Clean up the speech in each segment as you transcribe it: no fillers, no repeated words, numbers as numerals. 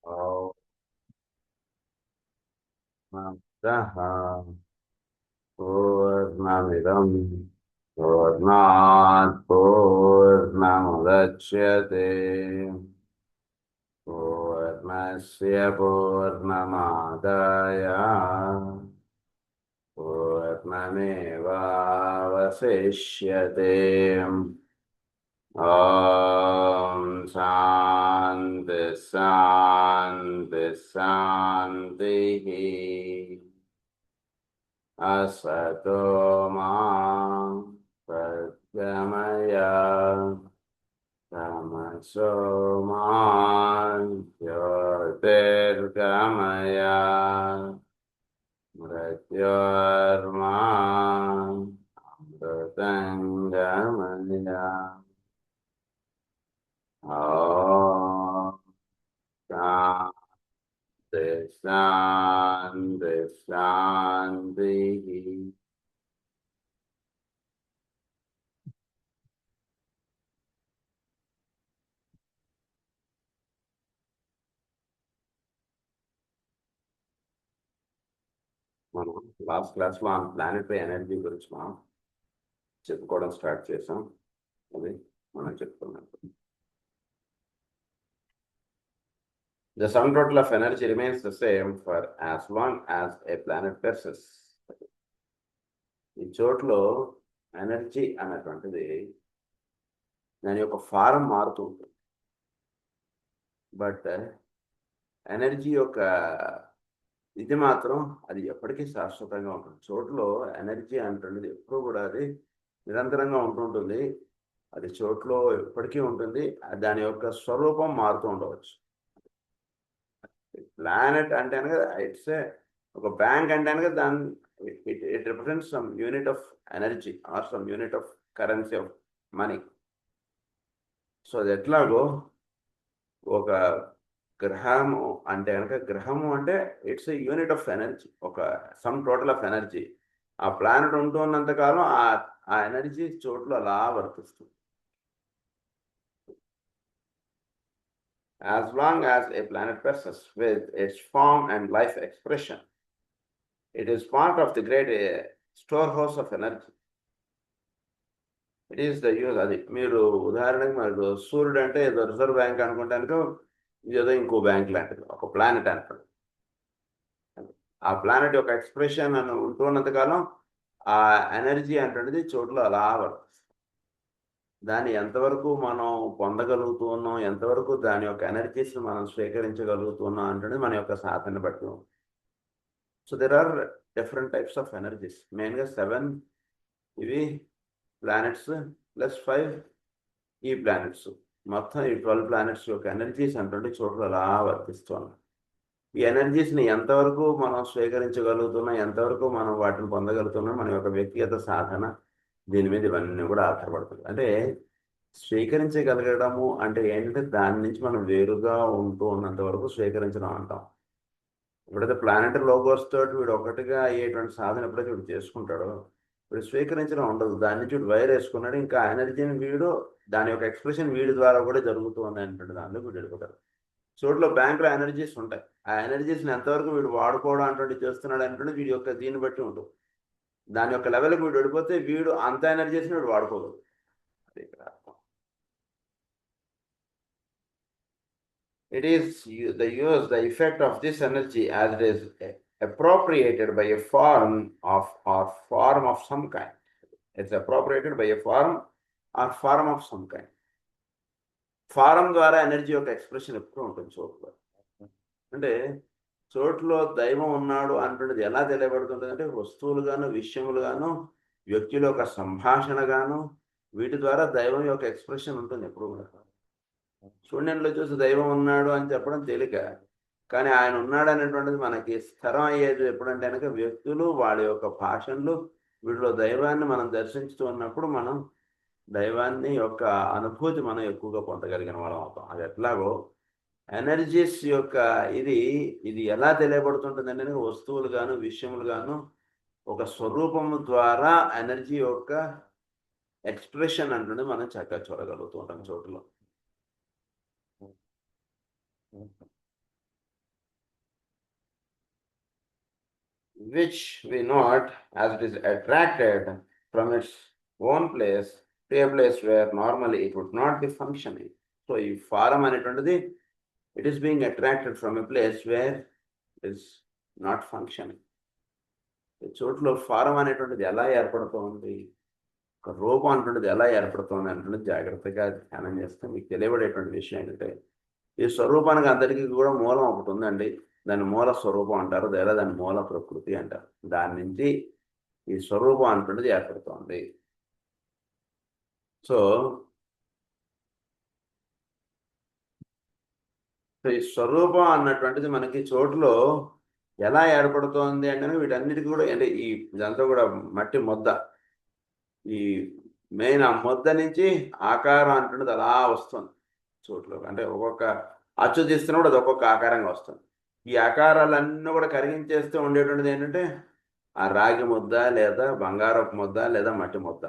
पूर्णमदः पूर्णमिदं पूर्णात् पूर्णमुदच्यते पूर्णस्य पूर्णमादाय पूर्णमेवावशिष्यते। ॐ शान्ति शान्ति शान्तिः। असतो मा सद्गमय तमसो मा ज्योतिर्गमय मृत्योर्मा अमृतङ्गमय। ॐ शान्ति शान्ति शान्तिः। మనం లాస్ట్ క్లాస్లో ఆ ప్లానెటరీ ఎనర్జీ గురించి మనం చెప్పుకోవడం స్టార్ట్ చేసాం. అది మనం చెప్పుకున్నాం. The sum total of energy remains the same for as long as a planet persists. ఈ చోట్లో ఎనర్జీ అన్నటువంటిది దాని యొక్క ఫారం మారుతూ ఉంటుంది. బట్ ఎనర్జీ యొక్క ఇది మాత్రం అది ఎప్పటికీ శాశ్వతంగా ఉంటుంది. చోట్లో ఎనర్జీ అంటున్నది ఎప్పుడు కూడా అది నిరంతరంగా ఉంటుంటుంది. అది చోట్లో ఎప్పటికీ ఉంటుంది. దాని యొక్క స్వరూపం మారుతూ ఉండవచ్చు. ప్లానెట్ అంటే కనుక ఇట్స్ ఒక బ్యాంక్ అంటే కనుక దాని it represents some unit of energy or some unit of currency of money. So అది ఎట్లాగో ఒక గ్రహము అంటే కనుక గ్రహము అంటే it's a unit of energy, ఒక సమ్ టోటల్ ఆఫ్ ఎనర్జీ. ఆ ప్లానెట్ ఉంటున్నంత కాలం ఆ ఎనర్జీ చోట్లు అలా వర్తిస్తుంది. As long as a planet persists with its form and life expression, it is part of the great storehouse of energy. It is the use. అది మీరు ఉదాహరణకు మీరు సూర్యుడు అంటే ఏదో రిజర్వ్ బ్యాంక్ అనుకుంటానికి ఏదో ఇంకో బ్యాంక్ లాంటిది, ఒక ప్లానెట్ అనుకోండి. ఆ ప్లానెట్ యొక్క ఎక్స్ప్రెషన్ అని ఉంటున్నంత కాలం ఆ ఎనర్జీ అంటున్నది చోట్ల అలా వర్తిస్తుంది. దాన్ని ఎంతవరకు మనం పొందగలుగుతున్నాం, ఎంతవరకు దాని యొక్క ఎనర్జీస్ మనం స్వీకరించగలుగుతున్నాం అంటే మన యొక్క సాధన బట్టి. So there are different types of energies. మెయిన్గా 7 ఇవి ప్లానెట్స్ ప్లస్ 5 ఈ ప్లానెట్స్, మొత్తం ఈ 12 ప్లానెట్స్ యొక్క ఎనర్జీస్ అంటే చోట్ల అలా వర్తిస్తున్నాం. ఈ ఎనర్జీస్ని ఎంతవరకు మనం స్వీకరించగలుగుతున్నాం, ఎంతవరకు మనం వాటిని పొందగలుగుతున్నాం, మన యొక్క వ్యక్తిగత సాధన దీని మీద ఇవన్నీ కూడా ఆధారపడుతుంది. అంటే స్వీకరించగలగడము అంటే ఏంటంటే దాని నుంచి మనం వేరుగా ఉంటూ ఉన్నంత వరకు స్వీకరించడం అంటాం. ఎప్పుడైతే ప్లానెటరీ లోగోస్ తోటి వీడు ఒకటిగా అయ్యేటువంటి సాధన ఎప్పుడైతే వీడు చేసుకుంటాడో వీడు స్వీకరించడం ఉండదు. దాని నుంచి వీడు వైర్ వేసుకున్నాడు, ఇంకా ఎనర్జీని వీడు దాని యొక్క ఎక్స్ప్రెషన్ వీడి ద్వారా కూడా జరుగుతుంది అంటే దానిలో వీడు వెళ్ళిపోతాడు. చోట్ల బ్యాంకులో ఎనర్జీస్ ఉంటాయి. ఆ ఎనర్జీస్ని ఎంతవరకు వీడు వాడుకోవడం అంటే చేస్తున్నాడు అంటే వీడి యొక్క దీన్ని బట్టి ఉంటుంది. దాని యొక్క లెవెల్కి వీడు వెళ్ళిపోతే వీడు అంత ఎనర్జీస్ని వీడు వాడుకోగలడు. అది ఇక్కడ అర్థం. It is the effect of this energy as it is appropriated by a form of some kind. It's appropriated by a form or form of some kind. Form ద్వారా ఎనర్జీ యొక్క ఎక్స్ప్రెషన్ ఎప్పుడు ఉంటుంది చోట్లో. అంటే చోట్లో దైవం ఉన్నాడు అంటున్నది ఎలా తెలియబడుతుంటుంది అంటే వస్తువులుగాను, విషయములుగాను, వ్యక్తుల యొక్క సంభాషణగాను, వీటి ద్వారా దైవం యొక్క ఎక్స్ప్రెషన్ ఉంటుంది ఎప్పుడు కూడా. శూన్యంలో చూసి దైవం ఉన్నాడు అని చెప్పడం తేలిక, కానీ ఆయన ఉన్నాడు అనేటువంటిది మనకి స్థిరం అయ్యేది ఎప్పుడంటే కనుక వ్యక్తులు వాళ్ళ యొక్క భాషలు వీటిలో దైవాన్ని మనం దర్శించుతూ ఉన్నప్పుడు మనం దైవాన్ని యొక్క అనుభూతి మనం ఎక్కువగా పొందగలిగిన వాళ్ళం అవుతాం. అది ఎట్లాగో ఎనర్జీస్ యొక్క ఇది ఎలా తెలియబడుతుంటుందంటే వస్తువులు గాను, విషయములు గాను ఒక స్వరూపము ద్వారా ఎనర్జీ యొక్క ఎక్స్ప్రెషన్ అంటుండే మనం చక్కగా చూడగలుగుతూ ఉంటాం చోటులో. which we note as it is attracted from its own place to a place where normally it would not be functioning. So ఈ ఫారం అనేటువంటిది it is being attracted from a place where it is not functioning. ఈ చోట్లో form అనేటువంటిది ఎలా ఏర్పడుతోంది, ఒక రూపం అనేటువంటిది ఎలా ఏర్పడుతోంది అనేటువంటిది జాగ్రత్తగా ధ్యానం చేస్తే మీకు తెలియబడేటువంటి విషయం ఏంటంటే, ఈ స్వరూపానికి అందరికీ కూడా మూలం ఒకటి ఉందండి. దాన్ని మూల స్వరూపం అంటారు, లేదా దాన్ని మూల ప్రకృతి అంటారు. దాని నుంచి ఈ స్వరూపం అనేటువంటిది ఏర్పడుతోంది. సో ఈ స్వరూపం అన్నటువంటిది మనకి చోటులో ఎలా ఏర్పడుతోంది అంటే, వీటన్నిటికీ కూడా అంటే ఇదంతా కూడా మట్టి ముద్ద. ఈ మెయిన్ ఆ ముద్ద నుంచి ఆకారం అంటున్నది అలా వస్తుంది చోట్లో. అంటే ఒక్కొక్క అచ్చు తీస్తున్నప్పుడు అది ఒక్కొక్క ఆకారంగా వస్తుంది. ఈ ఆకారాలన్నీ కూడా కరిగించేస్తూ ఉండేటువంటిది ఏంటంటే ఆ రాగి ముద్ద, లేదా బంగారపు ముద్ద, లేదా మట్టి ముద్ద.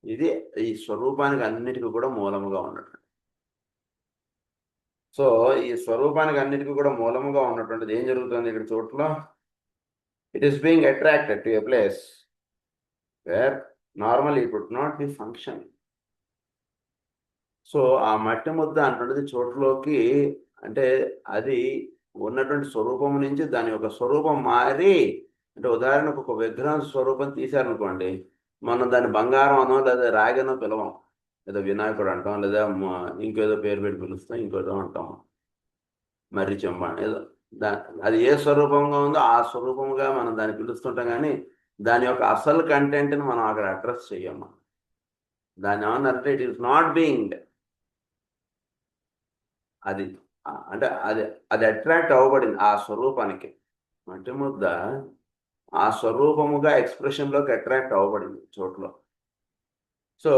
ఇది ఈ స్వరూపానికి అన్నిటికీ కూడా మూలముగా ఉన్నటువంటి. సో ఈ స్వరూపానికి అన్నిటికీ కూడా మూలముగా ఉన్నటువంటిది ఏం జరుగుతుంది ఇక్కడ చోట్లో? It is being attracted to a place where normal it would not be functioning. So ఆ మట్టి ముద్ద అంటున్నది చోట్లోకి, అంటే అది ఉన్నటువంటి స్వరూపం నుంచి దాని యొక్క స్వరూపం మారి, అంటే ఉదాహరణకు ఒక విగ్రహం స్వరూపం తీశారనుకోండి, మనం దాన్ని బంగారం అనో లేదా రాగనో పిలవం, లేదా వినాయకుడు అంటాం, లేదా ఇంకేదో పేరు పెట్టి పిలుస్తాం, ఇంకేదో అంటాం, మర్రి చెంబ ఏదో. అది ఏ స్వరూపంగా ఉందో ఆ స్వరూపంగా మనం దాన్ని పిలుస్తుంటాం, కానీ దాని యొక్క అసలు కంటెంట్ని మనం అక్కడ అడ్రస్ చెయ్యము. దాన్ని ఏమన్నారంటే ఇట్ ఈస్ నాట్ బీయింగ్, అది అంటే అది అట్రాక్ట్ అవ్వబడింది ఆ స్వరూపానికి. మట్టి ముద్ద ఆ స్వరూపముగా ఎక్స్ప్రెషన్లోకి అట్రాక్ట్ అవ్వబడింది చోట్లో. సో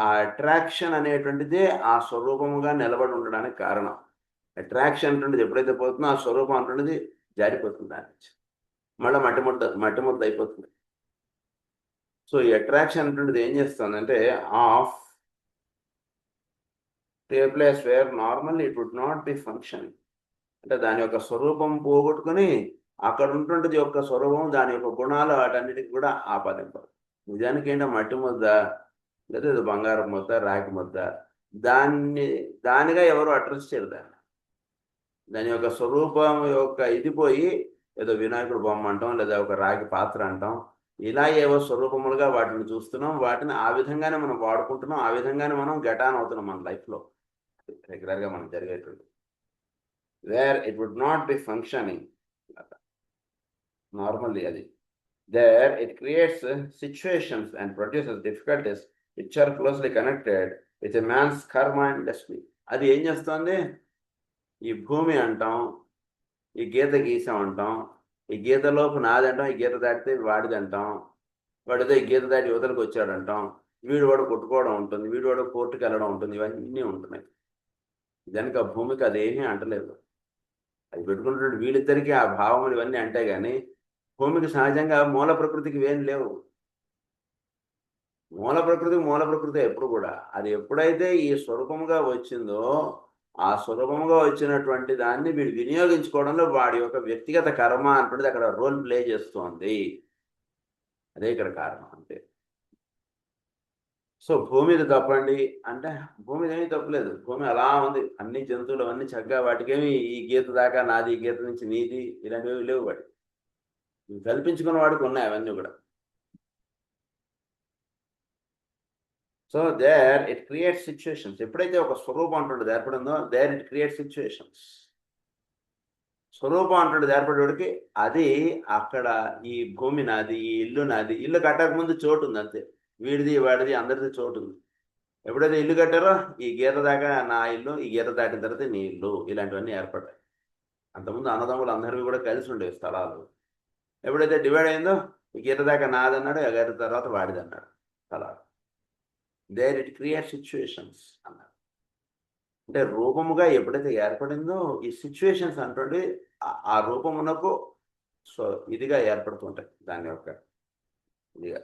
ఆ అట్రాక్షన్ అనేటువంటిది ఆ స్వరూపముగా నిలబడి ఉండడానికి కారణం. అట్రాక్షన్ అంటుండేది ఎప్పుడైతే పోతుందో ఆ స్వరూపం అంటుండేది జారిపోతుంది, దాని నుంచి మళ్ళీ మట్టి ముద్ద అయిపోతుంది. సో ఈ అట్రాక్షన్ అంటుండేది ఏం చేస్తుందంటే of a place where normal it would not be functioning. అంటే దాని యొక్క స్వరూపం పోగొట్టుకుని అక్కడ ఉంటుండేది యొక్క స్వరూపం, దాని యొక్క గుణాలు వాటన్నిటికి కూడా ఆపాదింపదు. నిజానికి ఏంటో మట్టి ముద్ద, లేదా బంగారం ముద్ద, రాగి ముద్ద, దానిగా ఎవరు అడ్రస్ చేయరు. దాని యొక్క స్వరూపం యొక్క ఇది పోయి ఏదో వినాయకుడు బొమ్మ అంటాం, లేదా ఒక రాగి పాత్ర అంటాం, ఇలా ఏవో స్వరూపములుగా వాటిని చూస్తున్నాం, వాటిని ఆ విధంగానే మనం వాడుకుంటున్నాం, ఆ విధంగానే మనం గెటాన్ అవుతున్నాం మన లైఫ్లో రెగ్యులర్గా మనం జరిగేటువంటి. Where it would not be functioning normally, అది there it creates situations and produces difficulties which are closely connected with a man's karma and destiny. అది ఏం చేస్తుంది? ఈ భూమి అంటాం, ఈ గీత గీసాం అంటాం, ఈ గీతలోపు నాది అంటాం, ఈ గీత దాటితే వాడిది అంటాం, వాడితో ఈ గీత దాటి యువతలకు వచ్చాడంటాం, వీడు వాడు కొట్టుకోవడం ఉంటుంది, వీడు వాడు కోర్టుకు వెళ్ళడం ఉంటుంది, ఇవన్నీ ఉంటున్నాయి. దానికి ఆ భూమికి అదేమీ అంటలేదు. అది పెట్టుకుంటున్న వీళ్ళిద్దరికీ ఆ భావములు ఇవన్నీ అంటే కానీ భూమికి సహజంగా మూల ప్రకృతికి ఏం లేవు. మూల ప్రకృతి ఎప్పుడు కూడా అది ఎప్పుడైతే ఈ స్వరూపముగా వచ్చిందో ఆ స్వరూపముగా వచ్చినటువంటి దాన్ని వీడు వినియోగించుకోవడంలో వాడి యొక్క వ్యక్తిగత కర్మ అంటున్నది అక్కడ రోల్ ప్లే చేస్తోంది. అదే ఇక్కడ కారణం అంతే. సో భూమిది తప్పండి అంటే భూమిది ఏమీ తప్పలేదు, భూమి అలా ఉంది, అన్ని జంతువులు అవన్నీ చక్కగా, వాటికేమి ఈ గీత దాకా నాది, ఈ గీత నుంచి నీది ఇలాంటివి లేవు. వాటి కల్పించుకున్న వాడికి ఉన్నాయి అవన్నీ కూడా. So there it creates situations. ఎప్పుడైతే ఒక స్వరూపం అంటుండేది ఏర్పడిందో దేర్ ఇట్ క్రియేట్ సిచ్యువేషన్స్. స్వరూపం అంటుండేది ఏర్పడేవాడికి అది అక్కడ ఈ భూమి నాది, ఈ ఇల్లు నాది. ఇల్లు కట్టక ముందు చోటు ఉంది అంతే, వీడిది వాడిది అందరిది చోటు ఉంది. ఎప్పుడైతే ఇల్లు కట్టారో ఈ గీత దాకా నా ఇల్లు, ఈ గీత దాటిన తర్వాత నీ ఇల్లు, ఇలాంటివన్నీ ఏర్పడ్డాయి. అంతకుముందు అన్నదమ్ములు అందరివి కూడా కలిసి ఉండేవి స్థలాలు. ఎప్పుడైతే డివైడ్ అయిందో ఈ గీత దాకా నాదన్నాడు, ఆ గీత తర్వాత వాడిది అన్నాడు స్థలాలు. దేర్ ఇట్ క్రియేట్ సిచ్యువేషన్స్ అన్నారు. అంటే రూపముగా ఎప్పుడైతే ఏర్పడిందో ఈ సిచ్యువేషన్స్ అంటే ఆ రూపమునకు సో ఇదిగా ఏర్పడుతుంటాయి దాని యొక్క ఇదిగా.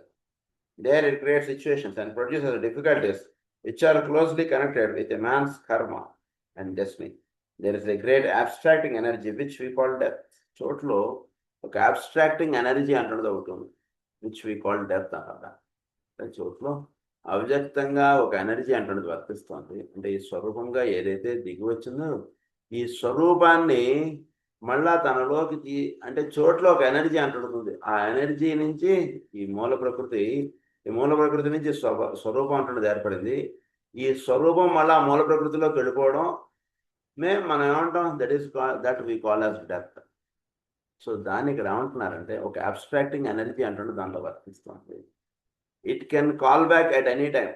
There it create situations and produces difficulties which are closely connected with a man's karma and destiny. There is a great abstracting energy which we call death. చోట్లో ఒక అబ్స్ట్రాక్టింగ్ ఎనర్జీ అంటున్నది ఒకటి ఉంది, విచ్ వీ కాల్ డెప్త్ అన్నమాట. చోట్లో అవ్యక్తంగా ఒక energy అంటున్నది వర్తిస్తుంది. అంటే ఈ స్వరూపంగా ఏదైతే దిగి వచ్చిందో ఈ స్వరూపాన్ని మళ్ళా తనలోకి అంటే చోట్లో ఒక ఎనర్జీ అంటుడుతుంది. ఆ ఎనర్జీ నుంచి ఈ మూల ప్రకృతి నుంచి స్వరూపం అంటున్నది ఏర్పడింది. ఈ స్వరూపం మళ్ళా మూల ప్రకృతిలోకి వెళ్ళిపోవడం మనం ఏమంటాం, that we call as depth. So దాన్ని ఇక్కడ ఏమంటున్నారంటే ఒక అబ్స్ట్రాక్టింగ్ ఎనర్జీ అంటుండే దాంట్లో వర్తిస్తుంది. It can call back at any time.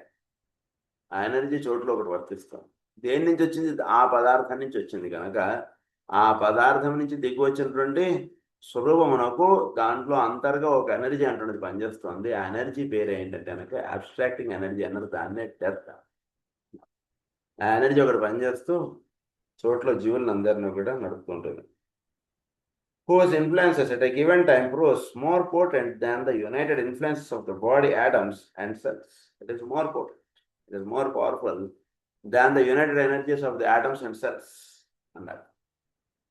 ఆ ఎనర్జీ చోట్లో ఒకటి వర్తిస్తాం. దేని నుంచి వచ్చింది? ఆ పదార్థం నుంచి వచ్చింది కనుక ఆ పదార్థం నుంచి దిగి వచ్చినటువంటి స్వరూపమునకు దాంట్లో అంతర్గా ఒక ఎనర్జీ అంటున్నది పనిచేస్తుంది. ఆ ఎనర్జీ పేరు ఏంటంటే కనుక అబ్స్ట్రాక్టింగ్ ఎనర్జీ అన్నది దాన్నే డెప్త్. ఆ ఎనర్జీ ఒకటి పనిచేస్తూ చోట్ల జీవులను అందరినీ కూడా నడుపుతుంటుంది. Whose influences at a given time proves more potent than the united influences of the body atoms and cells. It is more potent. It is more powerful than the united energies of the atoms and cells. అన్నారు.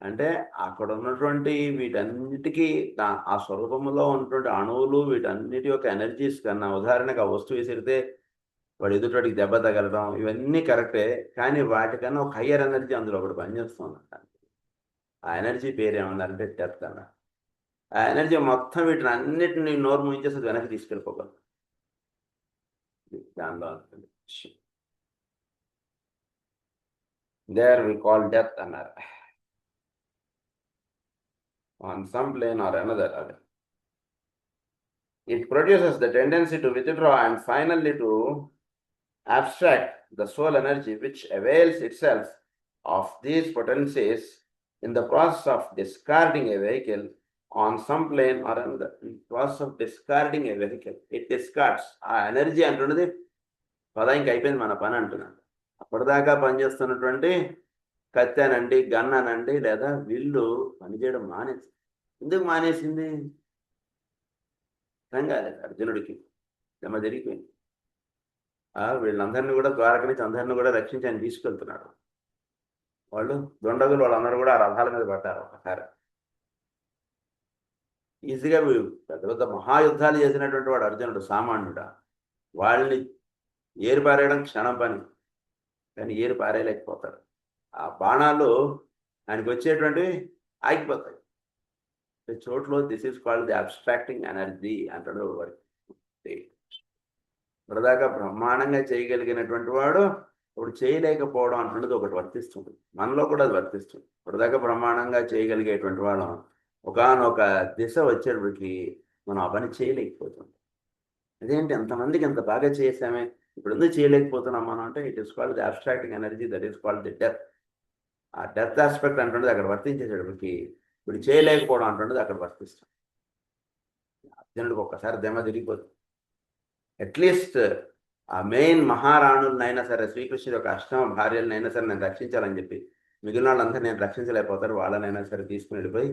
అంటే అక్కడ ఉన్నటువంటి వీటన్నిటికీ ఆ స్వరూపంలో ఉన్నటువంటి అణువులు వీటన్నిటి యొక్క ఎనర్జీస్ కన్నా, ఉదాహరణకు ఆ వస్తువు విసిరితే వాడు ఎదుటివాడికి దెబ్బ తగలడం ఇవన్నీ కరెక్టే, కానీ వాటికన్నా ఒక హయ్యర్ ఎనర్జీ అందులో ఒకటి పనిచేస్తుంది. ఆ ఎనర్జీ పేరు ఏమన్నారంటే డెప్త్ అన్న. ఆ ఎనర్జీ మొత్తం వీటిని అన్నిటిని నోరు ముయించేసి వెనక్కి తీసుకెళ్ళిపోగలరు. దానిలో దేర్ వి కాల్ డెప్త్ అన్నారు. On some plane or another అదే it produces the tendency to withdraw and finally to abstract the soul energy, which avails itself of these potencies in the process of discarding a vehicle on some plane or another. In the process of discarding a vehicle, it discards. ఆ energy అంటున్నది పదా ఇంక అయిపోయింది మన పని అంటున్నాను. అప్పటిదాకా పనిచేస్తున్నటువంటి కత్తి అనండి, గన్ అనండి, లేదా విల్లు పనిచేయడం మానేసి. ఎందుకు మానేసింది? కాలేదు అర్జునుడికి దెమ్మ జరిగిపోయింది. వీళ్ళందరినీ కూడా ద్వారక నుంచి అందరినీ కూడా రక్షించి ఆయన తీసుకెళ్తున్నాడు. వాళ్ళు దొండగులు వాళ్ళందరూ కూడా ఆ రథాల మీద పడ్డారు ఒకసారి. ఈజీగా పెద్ద పెద్ద మహాయుద్ధాలు చేసినటువంటి వాడు అర్జునుడు సామాన్యుడా. వాళ్ళని ఏరు పారేయడం క్షణం పని, కానీ ఏరు పారేయలేకపోతాడు. ఆ బాణాలు ఆయనకి వచ్చేటువంటివి ఆగిపోతాయి. చోట్లో this is called the abstracting energy అంటాడు వాడు. ఇప్పటిదాకా బ్రహ్మాండంగా చేయగలిగినటువంటి వాడు ఇప్పుడు చేయలేకపోవడం అంటున్నది ఒకటి వర్తిస్తుంది. మనలో కూడా అది వర్తిస్తుంది. ఇప్పటిదాకా బ్రహ్మాండంగా చేయగలిగేటువంటి వాడు ఒకనొక దిశ వచ్చేటప్పటికి మనం ఆ పని చేయలేకపోతుంది. అదేంటి ఎంతమందికి ఎంత బాగా చేసామే, ఇప్పుడు ఎందుకు చేయలేకపోతున్నాం మనం అంటే it is called the abstracting energy, that is called the depth. ఆ డెప్త్ ఆస్పెక్ట్ అంటున్నది అక్కడ వర్తించేటప్పటికి ఇప్పుడు చేయలేకపోవడం అంటున్నది అక్కడ వర్తిస్తుంది. అర్జునుడికి ఒక్కసారి దెమ్మ తిరిగిపోతుంది. అట్లీస్ట్ ఆ మెయిన్ మహారాణులనైనా సరే, శ్రీకృష్ణుడి యొక్క అష్టమ భార్యలనైనా సరే నేను రక్షించాలని చెప్పి మిగిలిన వాళ్ళందరూ నేను రక్షించలేకపోతారు, వాళ్ళనైనా సరే తీసుకుని వెళ్ళిపోయి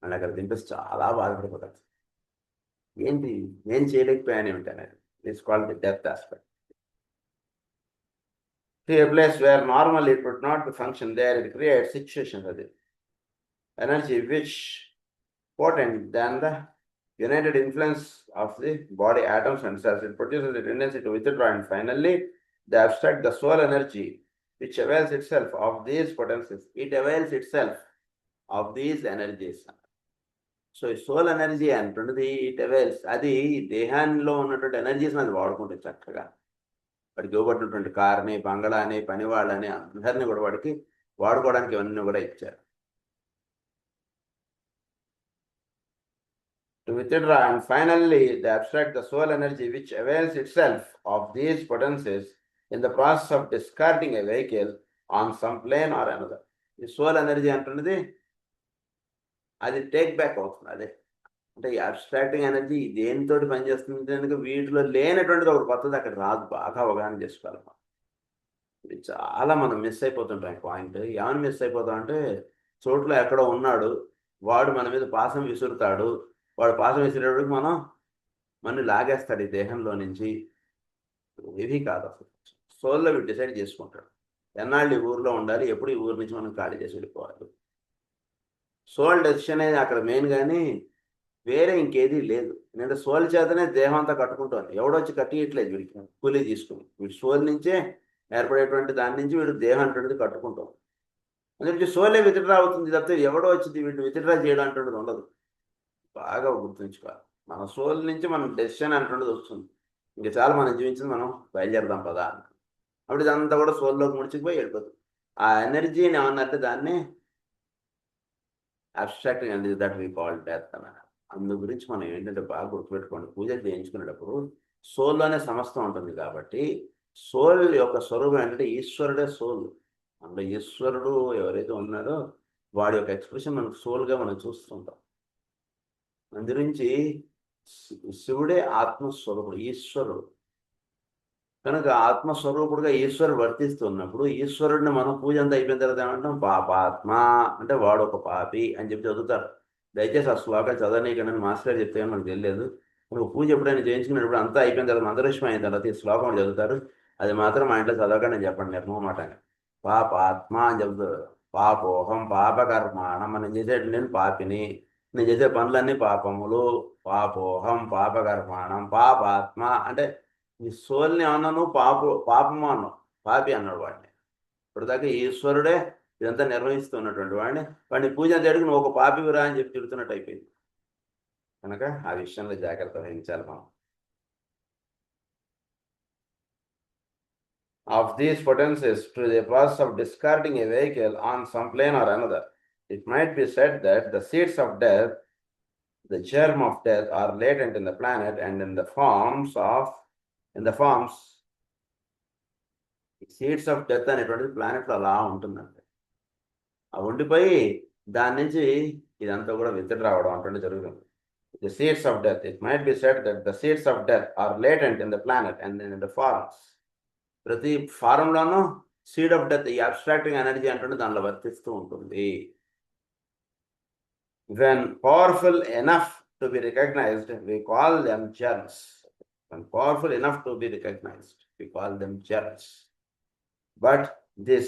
అని అక్కడ దింపేసి చాలా బాధపడిపోతారు. ఏంటి నేను చేయలేకపోయాను ఏమిటి అనేది. It's called the depth aspect. To a place where normally it would not function, there it creates situations of the energy which potent than the united influence of the body atoms and cells. It produces a tendency to withdraw and finally they abstract the soul energy which avails itself of these potencies. It avails itself of these energies. So ఈ soul energy అంటున్నది it అవైల్స్, అది దేహాల్లో ఉన్నటువంటి ఎనర్జీస్ని అది వాడుకుంటుంది చక్కగా. వాడికి ఇవ్వబడినటువంటి కార్ని, బంగళాని, పనివాళ్ళని అందరినీ కూడా వాడికి వాడుకోవడానికి ఇవన్నీ కూడా ఇచ్చారు. To withdraw and finally they abstract the soul energy which avails itself of these potencies in the process of discarding a vehicle on some plane or another. ఈ సోల్ ఎనర్జీ అంటున్నది అది టేక్ బ్యాక్ అవుతుంది. అదే అంటే ఈ abstracting energy దేనితో పనిచేస్తుంది కనుక వీటిలో లేనటువంటిది ఒకటి కొత్తది అక్కడ రాదు. బాగా అవగాహన చేసుకోవాలి. ఇది చాలా మనం మిస్ అయిపోతుంటాం పాయింట్. ఏమని మిస్ అయిపోతాం అంటే చోట్లో ఎక్కడో ఉన్నాడు, వాడు మన మీద పాసం విసురుతాడు, వాడు పాసం విసిరేటప్పుడు మనం లాగేస్తాడు ఈ దేహంలో నుంచి. ఏవి కాదు అసలు. సోల్లో వీడు డిసైడ్ చేసుకుంటాడు ఎన్నాళ్ళు ఈ ఊర్లో ఉండాలి, ఎప్పుడు ఈ ఊరి నుంచి మనం ఖాళీ చేసి వెళ్ళిపోవాలి. సోల్ డెసిషన్ అనేది అక్కడ మెయిన్. కానీ వేరే ఇంకేది లేదు. ఎందుకంటే సోల్ చేతనే దేహం అంతా కట్టుకుంటోంది. ఎవడొచ్చి కట్టియట్లేదు వీడికి కూలీ తీసుకుని. వీడి సోల్ నుంచే ఏర్పడేటువంటి దాని నుంచి వీడు దేహం అంటున్నది కట్టుకుంటాం. అందుకే సోలే విత్డ్రా అవుతుంది తప్పితే ఎవడో వచ్చింది వీటిని విత్డ్రా చేయడం అంటున్నది ఉండదు. బాగా గుర్తుంచుకోవాలి. మన సోల్ నుంచి మనం డెసిషన్ అంటున్నది వస్తుంది. ఇంకా చాలా మనం జీవించింది, మనం బయలుదేరదాం పదా అని. అప్పుడు ఇదంతా కూడా సోల్లోకి ముడిచిపోయి వెళ్ళిపోతుంది. ఆ ఎనర్జీని ఏమన్నారంటే దాన్ని abstract energy that we call death అన్నారు. అందు గురించి మనం ఏంటంటే బాగా గుర్తుపెట్టుకోండి, పూజలు చేయించుకునేటప్పుడు సోల్లోనే సమస్తం ఉంటుంది కాబట్టి సోల్ యొక్క స్వరూపం ఏంటంటే ఈశ్వరుడే సోల్. అందులో ఈశ్వరుడు ఎవరైతే ఉన్నారో వాడి యొక్క ఎక్స్ప్రెషన్ మనకు సోల్గా మనం చూస్తుంటాం. అందుగురించి శివుడే ఆత్మస్వరూపుడు, ఈశ్వరుడు. కనుక ఆత్మస్వరూపుడుగా ఈశ్వరుడు వర్తిస్తున్నప్పుడు ఈశ్వరుడిని మనం పూజ అంతా అయిపోయిన తర్వాత ఏమంటాం, పాపాత్మ అంటే వాడు ఒక పాపి అని చెప్పి చదువుతారు. దయచేసి ఆ శ్లోకాలు చదవనీకండి, మాస్టర్ గారు చెప్తే మనకు తెలియదు. నువ్వు పూజ ఎప్పుడైనా చేయించుకున్నప్పుడు అంతా అయిపోయిన తర్వాత మంత్రలక్ష్మి అయిన తర్వాత ఈ శ్లోకం చదువుతారు. అది మాత్రం మా ఇంట్లో చదవకండి అని చెప్పండి నిర్మమాటంగా. పాపాత్మ అని చెబుతారు. పాపోహం పాపకర్మాణం, మనం చేసేటి నేను పాపిని, నేను చేసే పనులన్నీ పాపములు. పాపోహం పాపకర్మాణం పాపాత్మ అంటే ఈ సోల్ని అన్నాను, పాపము అన్నావు, పాపి అన్నాడు వాడిని. ఇప్పటిదాకా ఈశ్వరుడే ఇదంతా నిర్వహిస్తున్నటువంటి వాడిని పూజ జరిగి నువ్వు ఒక పాపివిరా అని చెప్పి తిడుతున్నట్టు అయిపోయింది. కనుక ఆ విషయంలో జాగ్రత్త వహించాలి మనం. Of these potencies to the process of discarding a vehicle on some plane or another, it might be said that the seeds of death, the germ of death, are latent in the planet and in the forms seeds of death అనేటువంటిది ప్లానెట్లో అలా ఉంటుందండి. ఆ ఉండిపోయి దాని నుంచి ఇదంతా కూడా withdraw రావడం అంటే జరుగుతుంది. The seeds of death, it might be said that the seeds of death are latent in the planet and in the forms. ప్రతి ఫారంలోనూ సీడ్ ఆఫ్ డెత్, ఈ అబ్స్ట్రాక్టింగ్ ఎనర్జీ అంటే దానిలో వర్తిస్తూ ఉంటుంది. When powerful enough to be recognised we call them germs. When powerful enough to be recognised we call them germs. But this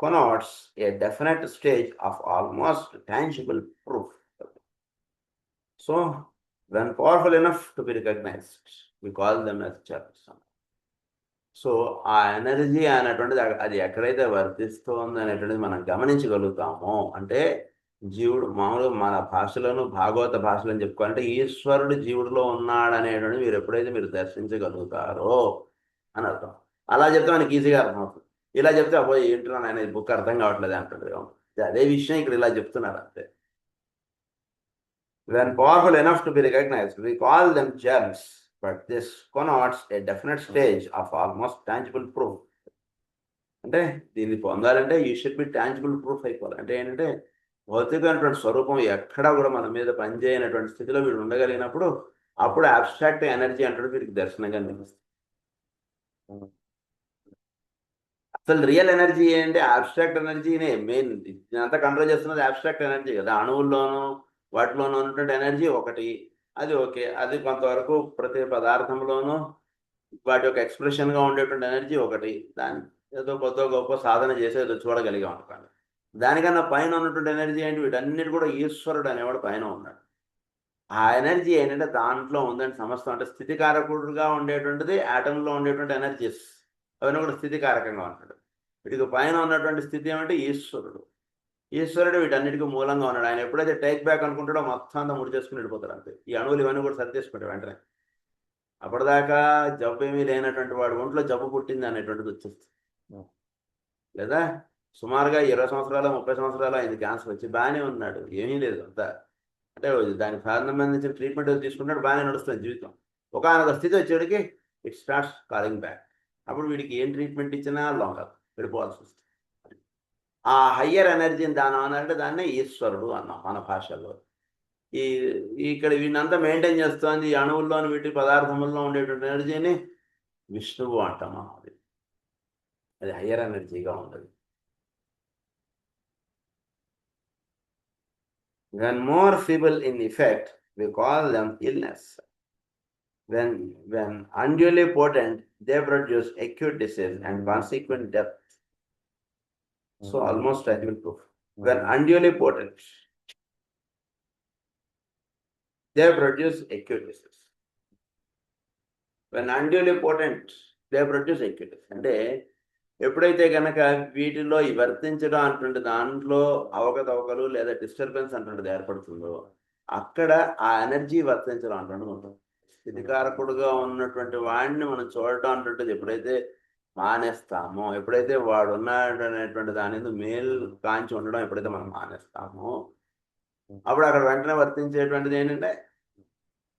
connotes a definite stage of almost tangible proof. So, when powerful enough to be recognized, we call them as germs. So ఆ energy అనేటువంటిది అది ఎక్కడైతే వర్తిస్తోంది అనేటువంటిది మనం గమనించగలుగుతామో, అంటే జీవుడు మామూలుగా మన భాషలోను భాగవత భాషలో అని చెప్పుకోవాలంటే ఈశ్వరుడు జీవుడిలో ఉన్నాడనేటువంటిది మీరు ఎప్పుడైతే మీరు దర్శించగలుగుతారో అని అర్థం. అలా చెప్తే మనకి ఈజీగా అర్థమవుతుంది. ఇలా చెప్తే అబ్బో ఏంటో ఆయన బుక్ అర్థం కావట్లేదు అంటాడు. అదే విషయం ఇక్కడ ఇలా చెప్తున్నారు అంతే. When powerful enough to be recognized, we call them germs, but this connotes a definite stage of almost tangible proof. అంటే దీన్ని పొందాలంటే you should be tangible proof అయిపోవాలి. అంటే ఏంటంటే భౌతికమైనటువంటి స్వరూపం ఎక్కడా కూడా మన మీద పనిచేయనటువంటి స్థితిలో వీడు ఉండగలిగినప్పుడు అప్పుడు అబ్స్ట్రాక్ట్ ఎనర్జీ అంటే వీడికి దర్శనంగా నిలుస్తుంది. అసలు రియల్ ఎనర్జీ ఏంటంటే అబ్స్ట్రాక్ట్ ఎనర్జీనే మెయిన్. అంతా కంట్రోల్ చేస్తున్నది అబ్స్ట్రాక్ట్ ఎనర్జీ కదా. అణువుల్లోనూ వాటిలోనూ ఉన్నటువంటి ఎనర్జీ ఒకటి, అది ఓకే. అది కొంతవరకు ప్రతి పదార్థంలోనూ వాటి యొక్క ఎక్స్ప్రెషన్గా ఉండేటువంటి ఎనర్జీ ఒకటి. దాని ఏదో కొద్ది గొప్ప సాధన చేసి ఏదో చూడగలిగాం అనుకోండి. దానికన్నా పైన ఉన్నటువంటి ఎనర్జీ ఏంటి, వీటన్నిటి కూడా ఈశ్వరుడు అనేవాడు పైన ఉన్నాడు. ఆ ఎనర్జీ ఏంటంటే దాంట్లో ఉందని సమస్తం. అంటే స్థితికారకుడుగా ఉండేటువంటిది ఆటంలో ఉండేటువంటి ఎనర్జీస్, అవన్నీ కూడా స్థితికారకంగా ఉంటాడు. వీటికి పైన ఉన్నటువంటి స్థితి ఏమంటే ఈశ్వరుడు. ఈశ్వరుడు వీటన్నిటికీ మూలంగా ఉన్నాడు. ఆయన ఎప్పుడైతే టేక్ బ్యాక్ అనుకుంటాడో మొత్తం అంతా ముడి చేసుకుని వెళ్ళిపోతాడు అంతే. ఈ అణువులు ఇవన్నీ కూడా సరిచేసుకుంటాడు వెంటనే. అప్పటిదాకా జబ్బు ఏమీ లేనటువంటి వాడు ఒంట్లో జబ్బు పుట్టింది అనేటువంటిది వచ్చేస్తుంది. లేదా సుమారుగా 20 సంవత్సరాలు 30 సంవత్సరాలు ఆయన క్యాన్సర్ వచ్చి బాగానే ఉన్నాడు, ఏమీ లేదు అంతా. అంటే దానికి సంబంధించిన ట్రీట్మెంట్ తీసుకుంటాడు, బాగానే నడుస్తుంది జీవితం. ఒకనొక స్థితి వచ్చేటికి ఇట్ స్టార్ట్స్ కాలింగ్ బ్యాక్. అప్పుడు వీడికి ఏం ట్రీట్మెంట్ ఇచ్చినా లొంగదు, వెళ్ళిపోవాల్సి వస్తుంది. ఆ హయ్యర్ ఎనర్జీని దాని అనంటే దాన్నే ఈశ్వరుడు అన్నాం మన భాషలో. ఇక్కడ వీళ్ళంతా మెయింటైన్ చేస్తుంది ఈ అణువుల్లోని వీటి పదార్థముల్లో ఉండేటువంటి ఎనర్జీని విష్ణువు అంటాం మనం. అది హయ్యర్ ఎనర్జీగా ఉండదు. When more feeble in effect, we call them illness. When unduly potent, they produce acute disease and consequent death. So almost tangible proof. When unduly potent, they produce acute disease. When unduly potent, they produce acute disease. అంటే ఎప్పుడైతే కనుక వీటిలో ఈ వర్తించడం అంటుంటే దాంట్లో అవకతవకలు లేదా disturbance అంటుండేది ఏర్పడుతుందో అక్కడ ఆ ఎనర్జీ వర్తించడం అంటుండదు ఉంటుంది. స్థితికారకుడుగా ఉన్నటువంటి వాడిని మనం చూడటం అంటుంటుంది ఎప్పుడైతే మానేస్తామో, ఎప్పుడైతే వాడు ఉన్నాడు అనేటువంటి దాని మీద మేలు కాంచి ఉండడం ఎప్పుడైతే మనం మానేస్తామో అప్పుడు అక్కడ వెంటనే వర్తించేటువంటిది ఏంటంటే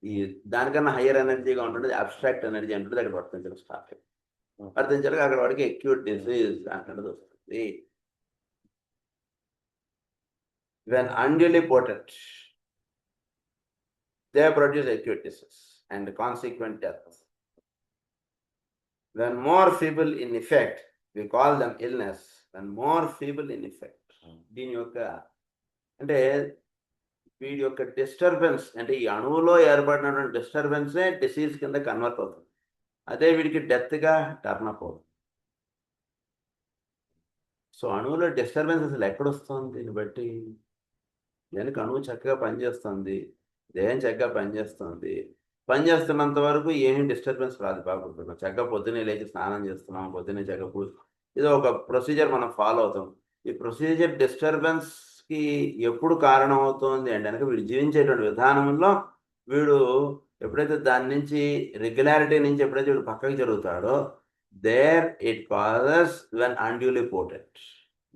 ఈ దానికన్నా హయ్యర్ ఎనర్జీగా ఉంటుంది, అబ్స్ట్రాక్ట్ ఎనర్జీ అంటుంది అక్కడ వర్తించడం స్టార్ట్ అయ్యింది. వర్తించాలి అక్కడ వాడికి అక్యూట్ డిసీజ్ అంటున్నది వస్తుంది. When unduly potent, they produce acute disease and consequent death. When more feeble in effect, we call them illness. When more feeble in effect, దీని యొక్క అంటే వీడి యొక్క డిస్టర్బెన్స్ అంటే ఈ అణువులో ఏర్పడినటువంటి డిస్టర్బెన్సే డిసీజ్ కింద కన్వర్ట్ అవుతుంది. అదే వీడికి డెత్గా టర్న్ అప్ అవుతుంది. సో అణువులో డిస్టర్బెన్స్ అసలు ఎక్కడొస్తుంది దీన్ని బట్టి? దానికి అణువు చక్కగా పనిచేస్తుంది, దేహం చక్కగా పనిచేస్తుంది. పనిచేస్తున్నంత వరకు ఏమీ డిస్టర్బెన్స్ రాదు. బాగుంటున్నాం చక్కగా పొద్దున్నే లేచి స్నానం చేస్తున్నాం, పొద్దున్నే చక్కగా ఇది ఒక ప్రొసీజర్ మనం ఫాలో అవుతాం. ఈ ప్రొసీజర్ డిస్టర్బెన్స్కి ఎప్పుడు కారణం అవుతుంది అంటే కనుక వీడు జీవించేటువంటి విధానంలో వీడు ఎప్పుడైతే దాని నుంచి రెగ్యులారిటీ నుంచి ఎప్పుడైతే వీడు పక్కకి జరుగుతాడో there it causes when unduly potent.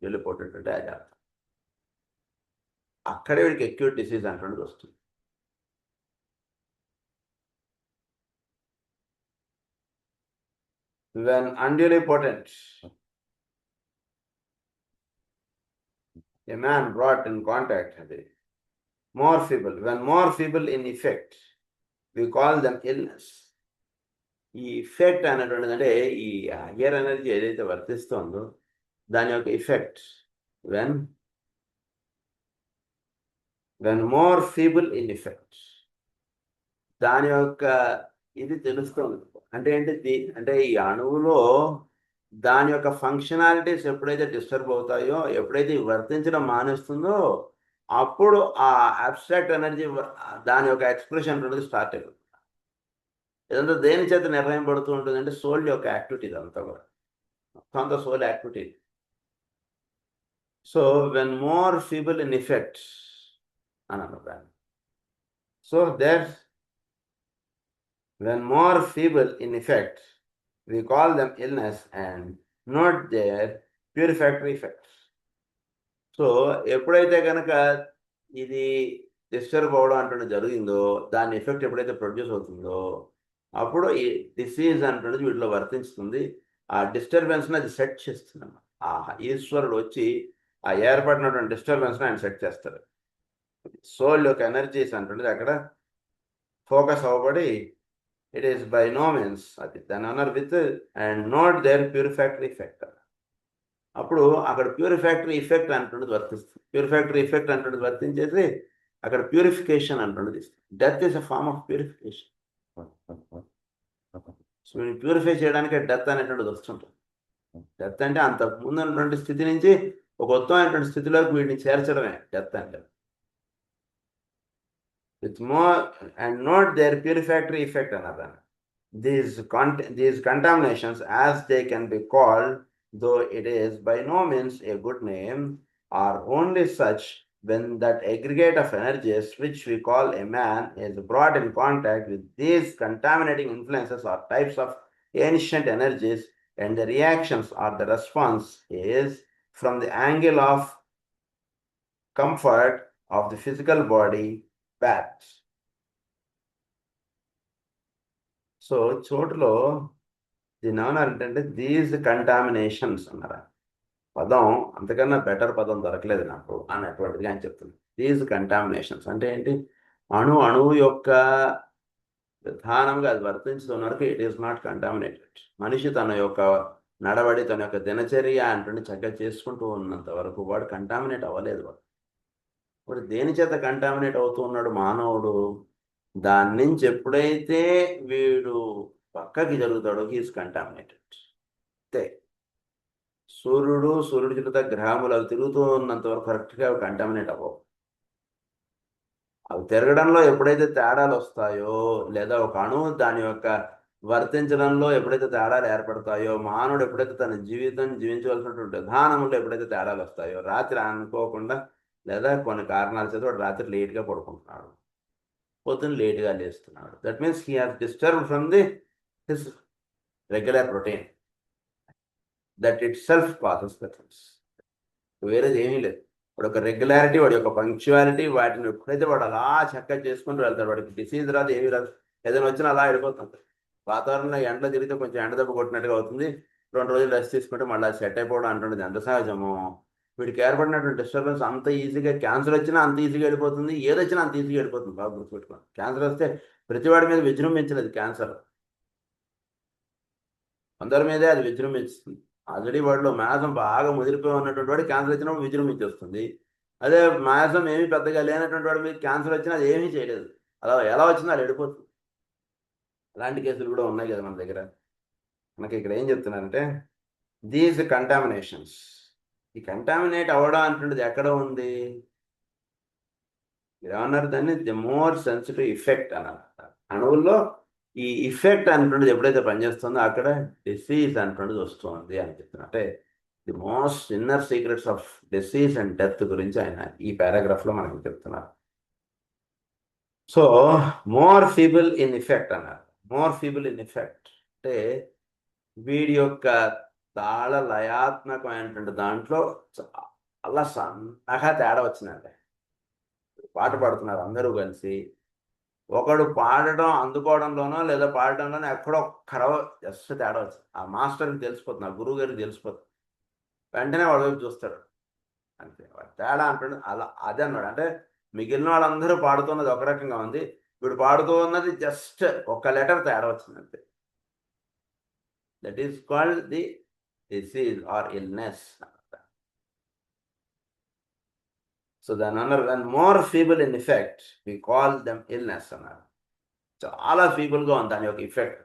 Duly potent అంటే అది అర్థం. అక్కడే వీడికి అక్యూట్ డిసీజ్ అంటున్నది వస్తుంది. When unduly potent, a man brought in contact with it, more feeble. When more feeble in effect, we call them illness. ఈ effect అనేటువంటిది అంటే ఈ హయ్యర్ ఎనర్జీ ఏదైతే వర్తిస్తుందో దాని యొక్క effect when more feeble in effect దాని యొక్క ఇది తెలుస్తుంది. అంటే ఏంటి అంటే ఈ అణువులో దాని యొక్క ఫంక్షనాలిటీస్ ఎప్పుడైతే డిస్టర్బ్ అవుతాయో, ఎప్పుడైతే వర్తించడం మానేస్తుందో అప్పుడు ఆ అబ్స్ట్రాక్ట్ ఎనర్జీ దాని యొక్క ఎక్స్ప్రెషన్ అనేది స్టార్ట్ అవుతుంది. ఇదంతా దేని చేత నిర్ణయింపబడుతూ ఉంటుంది అంటే సోల్ యొక్క యాక్టివిటీ. ఇదంతా కూడా అంతా soul activity. So when more feeble in effect అని అన్నారు. So there when more feeble in effect, we call them illness and not their purifactory effects. So ఎప్పుడైతే కనుక ఇది డిస్టర్బ్ అవడం అంటే జరిగిందో దాని ఎఫెక్ట్ ఎప్పుడైతే ప్రొడ్యూస్ అవుతుందో అప్పుడు ఈ డిసీజ్ అంటున్నది వీటిలో వర్తించుతుంది. ఆ డిస్టర్బెన్స్ని అది సెట్ చేస్తుంది. ఆ ఈశ్వరుడు వచ్చి ఆ ఏర్పడినటువంటి డిస్టర్బెన్స్ని ఆయన సెట్ చేస్తారు. సోల్ యొక్క ఎనర్జీస్ అంటున్నది అక్కడ focus అవ్వబడి it is by no means then honor with and not their purifactory effect. అప్పుడు అక్కడ ప్యూరిఫాక్టరీ ఎఫెక్ట్ అంటున్నది వర్తిస్తుంది. ప్యూరిఫాక్టరీ ఎఫెక్ట్ అంటున్నది వర్తించేసి అక్కడ ప్యూరిఫికేషన్ అంటున్నది ఇస్తుంది. Death is a form of purification. So purify చేయడానికి డెత్ అనేటువంటిది వస్తుంటుంది. డెత్ అంటే అంత ముందు ఉన్నటువంటి స్థితి నుంచి ఒక ఉత్తమమైనటువంటి స్థితిలోకి వీటిని చేర్చడమే డెత్ అంటే. With more and not their purifactory effect another. These contaminations, as they can be called, though it is by no means a good name, are only such when that aggregate of energies which we call a man is brought in contact with these contaminating influences or types of ancient energies, and the reactions or the response is from the angle of comfort of the physical body. Bats. So చోటులో దీని ఏమన్నారంటే these contaminations అన్నారా పదం, అంతకన్నా better పదం దొరకలేదు నాకు అన్నటువంటిది అని చెప్తుంది. దీస్ కంటామినేషన్స్ అంటే ఏంటి? అణువు యొక్క విధానంగా అది వర్తించడం వరకు ఇట్ ఈస్ నాట్ కంటామినేటెడ్. మనిషి తన యొక్క నడవడి తన యొక్క దినచర్య అంటే చక్కగా చేసుకుంటూ ఉన్నంత వరకు వాడు కంటామినేట్ అవ్వలేదు. వాడు దేని చేత కంటామినేట్ అవుతూ ఉన్నాడు మానవుడు? దాని నుంచి ఎప్పుడైతే వీడు పక్కకి జరుగుతాడో హీస్ కంటామినేటెడ్. అంతే. సూర్యుడు చుట్టూ గ్రహములు అవి తిరుగుతూ ఉన్నంత వరకు కరెక్ట్గా కంటామినేట్ అవ్వవు. అవి తిరగడంలో ఎప్పుడైతే తేడాలు వస్తాయో, లేదా ఒక అణువు దాని యొక్క వర్తించడంలో ఎప్పుడైతే తేడాలు ఏర్పడతాయో, మానవుడు ఎప్పుడైతే తన జీవితం జీవించవలసినటువంటి విధానంలో ఎప్పుడైతే తేడాలు వస్తాయో, రాత్రి అనుకోకుండా లేదా కొన్ని కారణాల చేత వాడు రాత్రి లేట్గా పడుకుంటున్నాడు, పొద్దున్న లేట్గా లేస్తున్నాడు. That means he has disturb from the his regular routine. That itself causes the things. వేరేది ఏమీ లేదు. వాడు ఒక రెగ్యులారిటీ, వాడి యొక్క పంక్చువాలిటీ, వాటిని ఎప్పుడైతే వాడు అలా చక్కగా చేసుకుంటూ వెళ్తాడు, వాడికి డిసీజ్ రాదు, ఏమీ రాదు. ఏదైనా వచ్చినా అలా వెళ్ళిపోతుంది. వాతావరణంలో ఎండలో తిరిగితే కొంచెం ఎండ దెబ్బ కొట్టినట్టుగా అవుతుంది, 2 రోజులు రెస్ట్ తీసుకుంటే మళ్ళీ సెట్ అయిపోవడం అంటుండేది ఎంత సహజము. వీడికి ఏర్పడినటువంటి డిస్టర్బెన్స్ అంత ఈజీగా, క్యాన్సర్ వచ్చినా అంత ఈజీగా వెళ్ళిపోతుంది, ఏదొచ్చినా అంత ఈజీగా వెళ్ళిపోతుంది. బాగా గుర్తుపెట్టుకోండి, క్యాన్సర్ వస్తే ప్రతివాడి మీద విజృంభించలేదు. క్యాన్సర్ అందరి మీదే అది విజృంభిస్తుంది. ఆల్రెడీ వాడిలో మ్యాసం బాగా ముదిరిపోయి ఉన్నటువంటి వాడు క్యాన్సర్ వచ్చినప్పుడు విజృంభించేస్తుంది. అదే మ్యాసం ఏమీ పెద్దగా లేనటువంటి వాడి మీద క్యాన్సర్ వచ్చినా అది ఏమీ చేయలేదు, అలా ఎలా వచ్చిందో అది వెళ్ళిపోతుంది. అలాంటి కేసులు కూడా ఉన్నాయి కదా మన దగ్గర. మనకి ఇక్కడ ఏం చెప్తున్నారంటే, దీస్ కంటామినేషన్స్, ఈ కంటామినేట్ అవ్వడం అంటున్నది ఎక్కడ ఉంది? ఏమన్నారు దాన్ని? ది మోర్ సెన్సిటివ్ ఇఫెక్ట్ అన్నారు. అణువుల్లో ఈ ఇఫెక్ట్ అంటున్నది ఎప్పుడైతే పనిచేస్తుందో అక్కడ డిసీజ్ అంటున్నది వస్తుంది అని చెప్తున్నారు. అంటే the most inner secrets of disease and death గురించి ఆయన ఈ పారాగ్రాఫ్లో మనకి చెప్తున్నారు. So more feeble in effect అన్నారు. మోర్ ఫీబుల్ ఇన్ ఎఫెక్ట్ అంటే వీడి యొక్క తాళ లయాత్మకమైనటువంటి దాంట్లో చాలా సన్నగా తేడా వచ్చిందండి. పాట పాడుతున్నారు అందరూ కలిసి, ఒకడు పాడడం అందుకోవడంలోనో లేదా పాడడంలోనో ఎక్కడో కరవ జస్ట్ తేడా వచ్చింది. ఆ మాస్టర్కి తెలిసిపోతుంది, ఆ గురువు గారికి తెలిసిపోతుంది. వెంటనే వాడి వైపు చూస్తాడు, అంతే. వాడు తేడా అంటాడు అలా, అదే అన్నాడు. అంటే మిగిలిన వాళ్ళందరూ పాడుతున్నది ఒక రకంగా ఉంది, వీడు పాడుతూ ఉన్నది జస్ట్ ఒక లెటర్ తేడా వచ్చింది అంతే. That is called the disease or illness. So దాని అన్నారు, when more feeble in effect we call them illness అన్నారు. చాలా ఫీబుల్గా ఉంది దాని యొక్క ఎఫెక్ట్.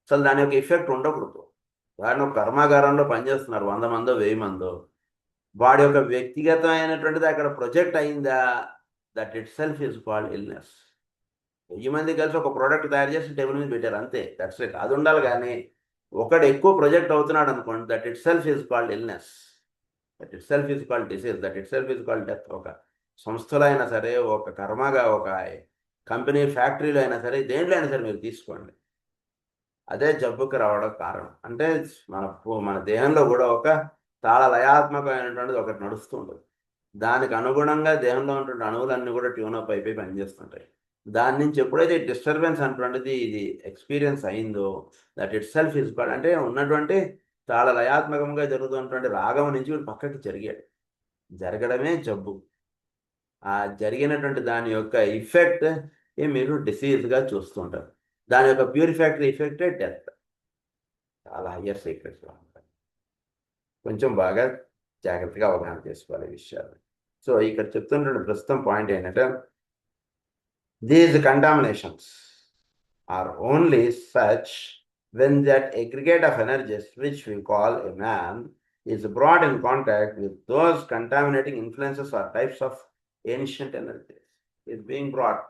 అసలు దాని యొక్క ఎఫెక్ట్ ఉండకూడదు. వాడిని ఒక కర్మాగారంలో పనిచేస్తున్నారు 100 మందో 1000 మందో, వాడి యొక్క వ్యక్తిగతమైనటువంటిది అక్కడ ప్రొజెక్ట్ అయిందా, that it self is called illness. 1000 మంది కలిసి ఒక ప్రోడక్ట్ తయారు చేసి టేబుల్ మీద పెట్టారు అంతే, దట్స్ ఇట్. అది ఉండాలి. కానీ ఒకడు ఎక్కువ ప్రొజెక్ట్ అవుతున్నాడు అనుకోండి, that it self is called illness, that it self is called disease, that it self is called death. ఒక సంస్థలో అయినా సరే, ఒక కర్మగా, ఒక కంపెనీ ఫ్యాక్టరీలో అయినా సరే, దేంట్లో అయినా సరే మీరు తీసుకోండి, అదే జబ్బుకి రావడం కారణం. అంటే మన దేహంలో కూడా ఒక తాళ లయాత్మకమైనటువంటిది ఒకటి నడుస్తూ ఉంటుంది. దానికి అనుగుణంగా దేహంలో ఉన్నటువంటి అణువులన్నీ కూడా ట్యూనప్ అయిపోయి పనిచేస్తుంటాయి. దాని నుంచి ఎప్పుడైతే డిస్టర్బెన్స్ అటువంటిది ఇది ఎక్స్పీరియన్స్ అయిందో, that it self is called, అంటే ఉన్నటువంటి చాలా లయాత్మకంగా జరుగుతున్నటువంటి రాగం నుంచి వీడు పక్కకి జరిగాడు, జరగడమే జబ్బు. ఆ జరిగినటువంటి దాని యొక్క ఇఫెక్ట్ మీరు డిసీజ్గా చూస్తుంటారు. దాని యొక్క ప్యూరిఫాక్టరీ ఇఫెక్టే డెత్. చాలా హయ్యర్ సీక్రెట్స్లో ఉంటాయి. కొంచెం బాగా జాగ్రత్తగా అవగాహన చేసుకోవాలి ఈ విషయాలు. సో ఇక్కడ చెప్తున్నటువంటి ప్రస్తుతం పాయింట్ ఏంటంటే, these contaminations are only such when that aggregate of energies which we call a man is brought in contact with those contaminating influences or types of ancient energies. Is being brought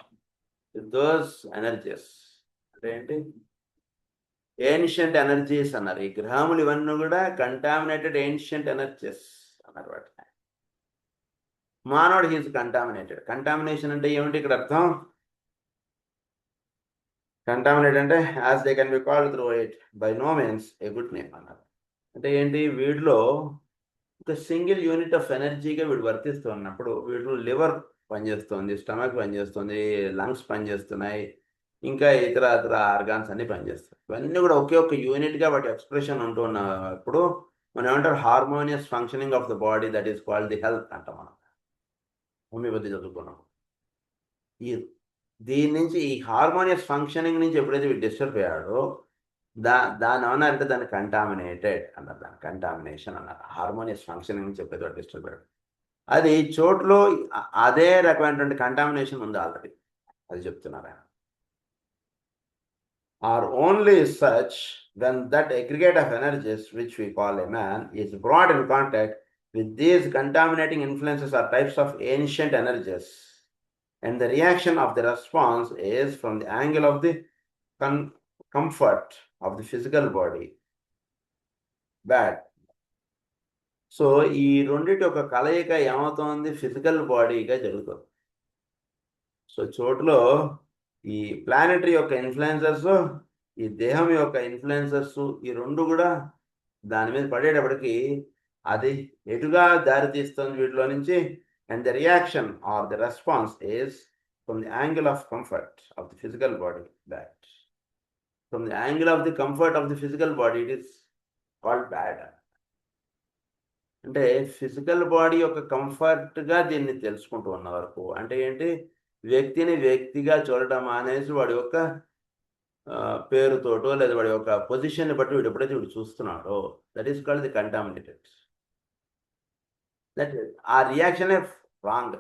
with those energies. అంటే ancient energies అన్నారు. ఈ గ్రహములు ఇవన్నీ కూడా contaminated ancient energies అన్నారు. వాటి మానవుడు he's contaminated. Contamination అంటే ఏమిటి ఇక్కడ అర్థం? కంటామినేట్ అంటే as they can be called through it by no means a good name అన్నారు. అంటే ఏంటి? వీడిలో ఒక సింగిల్ యూనిట్ ఆఫ్ ఎనర్జీగా వీడు వర్తిస్తూ ఉన్నప్పుడు, వీడు లివర్ పనిచేస్తుంది, స్టమక్ పనిచేస్తుంది, లంగ్స్ పనిచేస్తున్నాయి, ఇంకా ఇతర ఆర్గాన్స్ అన్ని పనిచేస్తాయి. ఇవన్నీ కూడా ఒకే ఒక యూనిట్గా వాటి ఎక్స్ప్రెషన్ ఉంటూ ఉన్నప్పుడు మనం ఏమంటారు? Harmonious functioning of the body, that is called the health అంటాం మనం, హోమియోపతి చదువుకున్నాం. దీని నుంచి, ఈ హార్మోనియస్ ఫంక్షనింగ్ నుంచి ఎప్పుడైతే వీడు డిస్టర్బ్ అయ్యాడో, దాని ఏమన్నారంటే దాన్ని కంటామినేటెడ్ అన్నారు. దాని కంటామినేషన్ అన్నారు. హార్మోనియస్ ఫంక్షనింగ్ నుంచి ఎప్పుడైతే డిస్టర్బ్ అయ్యాడు, అది చోట్లో అదే రకమైనటువంటి కంటామినేషన్ ఉంది ఆల్రెడీ, అది చెప్తున్నారు ఆయన. Are only such when that aggregate of energies which we call a man is brought in contact with these contaminating influences or types of ancient energies. and the reaction of the response is from the angle of the comfort of the physical body. Bad. So ఈ రెండిటి ఒక కలయిక ఏమవుతోంది, physical బాడీగా జరుగుతుంది. So చోటులో ఈ planetary యొక్క influencers, ఈ దేహం యొక్క ఇన్ఫ్లుయెన్సర్స్, ఈ రెండు కూడా దాని మీద పడేటప్పటికి అది ఎటుగా దారితీస్తుంది వీటిలో నుంచి. And the reaction or the response is from the angle of comfort of the physical body. Bad. From the angle of the comfort of the physical body it is called bad. అంటే physical body యొక్క కంఫర్ట్గా దీన్ని తెలుసుకుంటూ ఉన్న వరకు అంటే ఏంటి, వ్యక్తిని వ్యక్తిగా చూడటం అనేసి వాడి యొక్క పేరుతోటో లేదా వాడి యొక్క పొజిషన్ని బట్టి వీడు ఎప్పుడైతే వీడు చూస్తున్నాడో that is called the contaminated. That ఆ reaction wrong,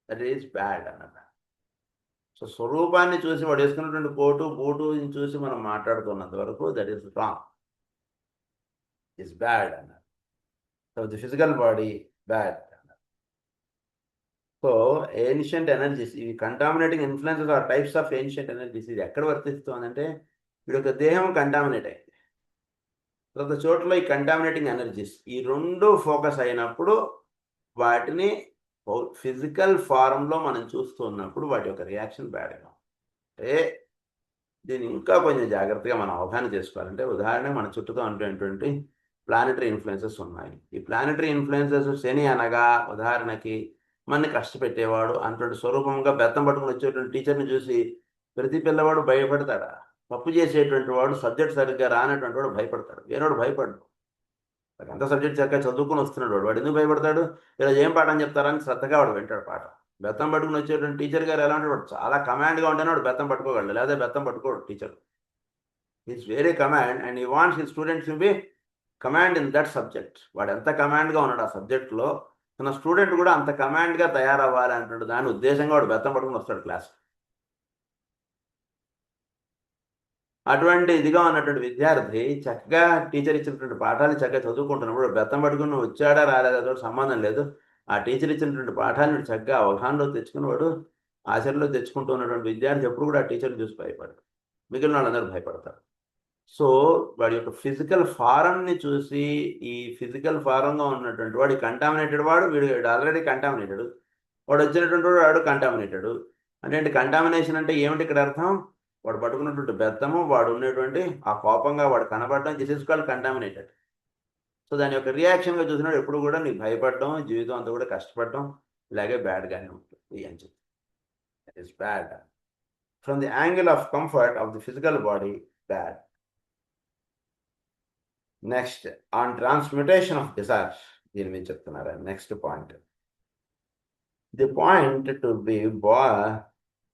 that is bad అన్నమాట. సో స్వరూపాన్ని చూసి వాడు వేసుకున్నటువంటి కోటు బూటు చూసి మనం మాట్లాడుతున్నంత వరకు that is wrong, is bad అన్నమాట. So the physical body bad. So ancient energies, ఇవి contaminating influences are types of ancient energies. ఇది ఎక్కడ వర్తిస్తుందంటే వీడి యొక్క దేహం కంటామినేట్ అయింది, తర్వాత చోట్ల ఈ కంటామినేటింగ్ ఎనర్జీస్ ఈ రెండు ఫోకస్ అయినప్పుడు వాటిని ఫిజికల్ ఫారంలో మనం చూస్తున్నప్పుడు వాటి యొక్క రియాక్షన్ బ్యాడ్గా. అంటే దీన్ని ఇంకా కొంచెం జాగ్రత్తగా మనం అవగాహన చేసుకోవాలంటే, ఉదాహరణ మన చుట్టూతో ఉండేటువంటి ప్లానెటరీ ఇన్ఫ్లుయెన్సెస్ ఉన్నాయి. ఈ ప్లానెటరీ ఇన్ఫ్లుయెన్సెస్ శని అనగా ఉదాహరణకి మనని కష్టపెట్టేవాడు అంటువంటి స్వరూపంగా బెత్తం పట్టుకుని వచ్చేటువంటి టీచర్ని చూసి ప్రతి పిల్లవాడు భయపడతాడా? తప్పు చేసేటువంటి వాడు, సబ్జెక్ట్ సరిగ్గా రానటువంటి వాడు భయపడతాడు, వేరేవాడు భయపడ్డు. అంత సబ్జెక్ట్ చక్కగా చదువుకుని వస్తున్నాడు వాడు ఎందుకు భయపడతాడు? ఇలా ఏం పాఠం చెప్తారని శ్రద్ధగా వాడు వింటాడు పాఠం. బెత్తం పట్టుకుని వచ్చేటువంటి టీచర్ గారు ఎలా ఉంటాడు, వాడు చాలా కమాండ్గా ఉంటేనే వాడు బెత్తం పట్టుకోగలడు, లేదా బెత్తం పట్టుకోడు teacher. Is very command and he wants his students to be command in that subject. వాడు ఎంత కమాండ్గా ఉన్నాడు ఆ సబ్జెక్ట్లో, తన స్టూడెంట్ కూడా అంత కమాండ్గా తయారవ్వాలి అంటాడు. దాని ఉద్దేశంగా వాడు బెత్తం పట్టుకుని వస్తాడు క్లాస్. అటువంటి ఇదిగా ఉన్నటువంటి విద్యార్థి చక్కగా టీచర్ ఇచ్చినటువంటి పాఠాలు చక్కగా చదువుకుంటున్నప్పుడు బెత్తం పట్టుకుని వచ్చాడా రాలేదా సంబంధం లేదు, ఆ టీచర్ ఇచ్చినటువంటి పాఠాలను చక్కగా అవగాహనలో తెచ్చుకుని వాడు ఆచరణలో తెచ్చుకుంటూ ఉన్నటువంటి విద్యార్థి ఎప్పుడు కూడా ఆ టీచర్ని చూసి భయపడరు, మిగిలిన వాళ్ళందరూ భయపడతారు. సో వాడి యొక్క ఫిజికల్ ఫారంని చూసి, ఈ ఫిజికల్ ఫారంగా ఉన్నటువంటి వాడు కంటామినేటెడ్ వాడు, వీడు ఆల్రెడీ కంటామినేటెడ్, వాడు వచ్చినటువంటి వాడు కంటామినేటెడ్. అంటే కంటామినేషన్ అంటే ఏమిటి ఇక్కడ అర్థం? వాడు పట్టుకున్నటువంటి బెత్తము, వాడు ఉన్నటువంటి ఆ కోపంగా వాడు కనబడడం, this is called contaminated. So దాని యొక్క రియాక్షన్గా చూసినాడు ఎప్పుడు కూడా నీకు భయపడడం, జీవితం అంతా కూడా కష్టపడడం, ఇలాగే బ్యాడ్గానే ఉంటుంది అని చెప్పి. That is bad. From the angle of comfort of the physical body, bad. Next, on transmutation of desire, దీని మీద చెప్తున్నారు next point.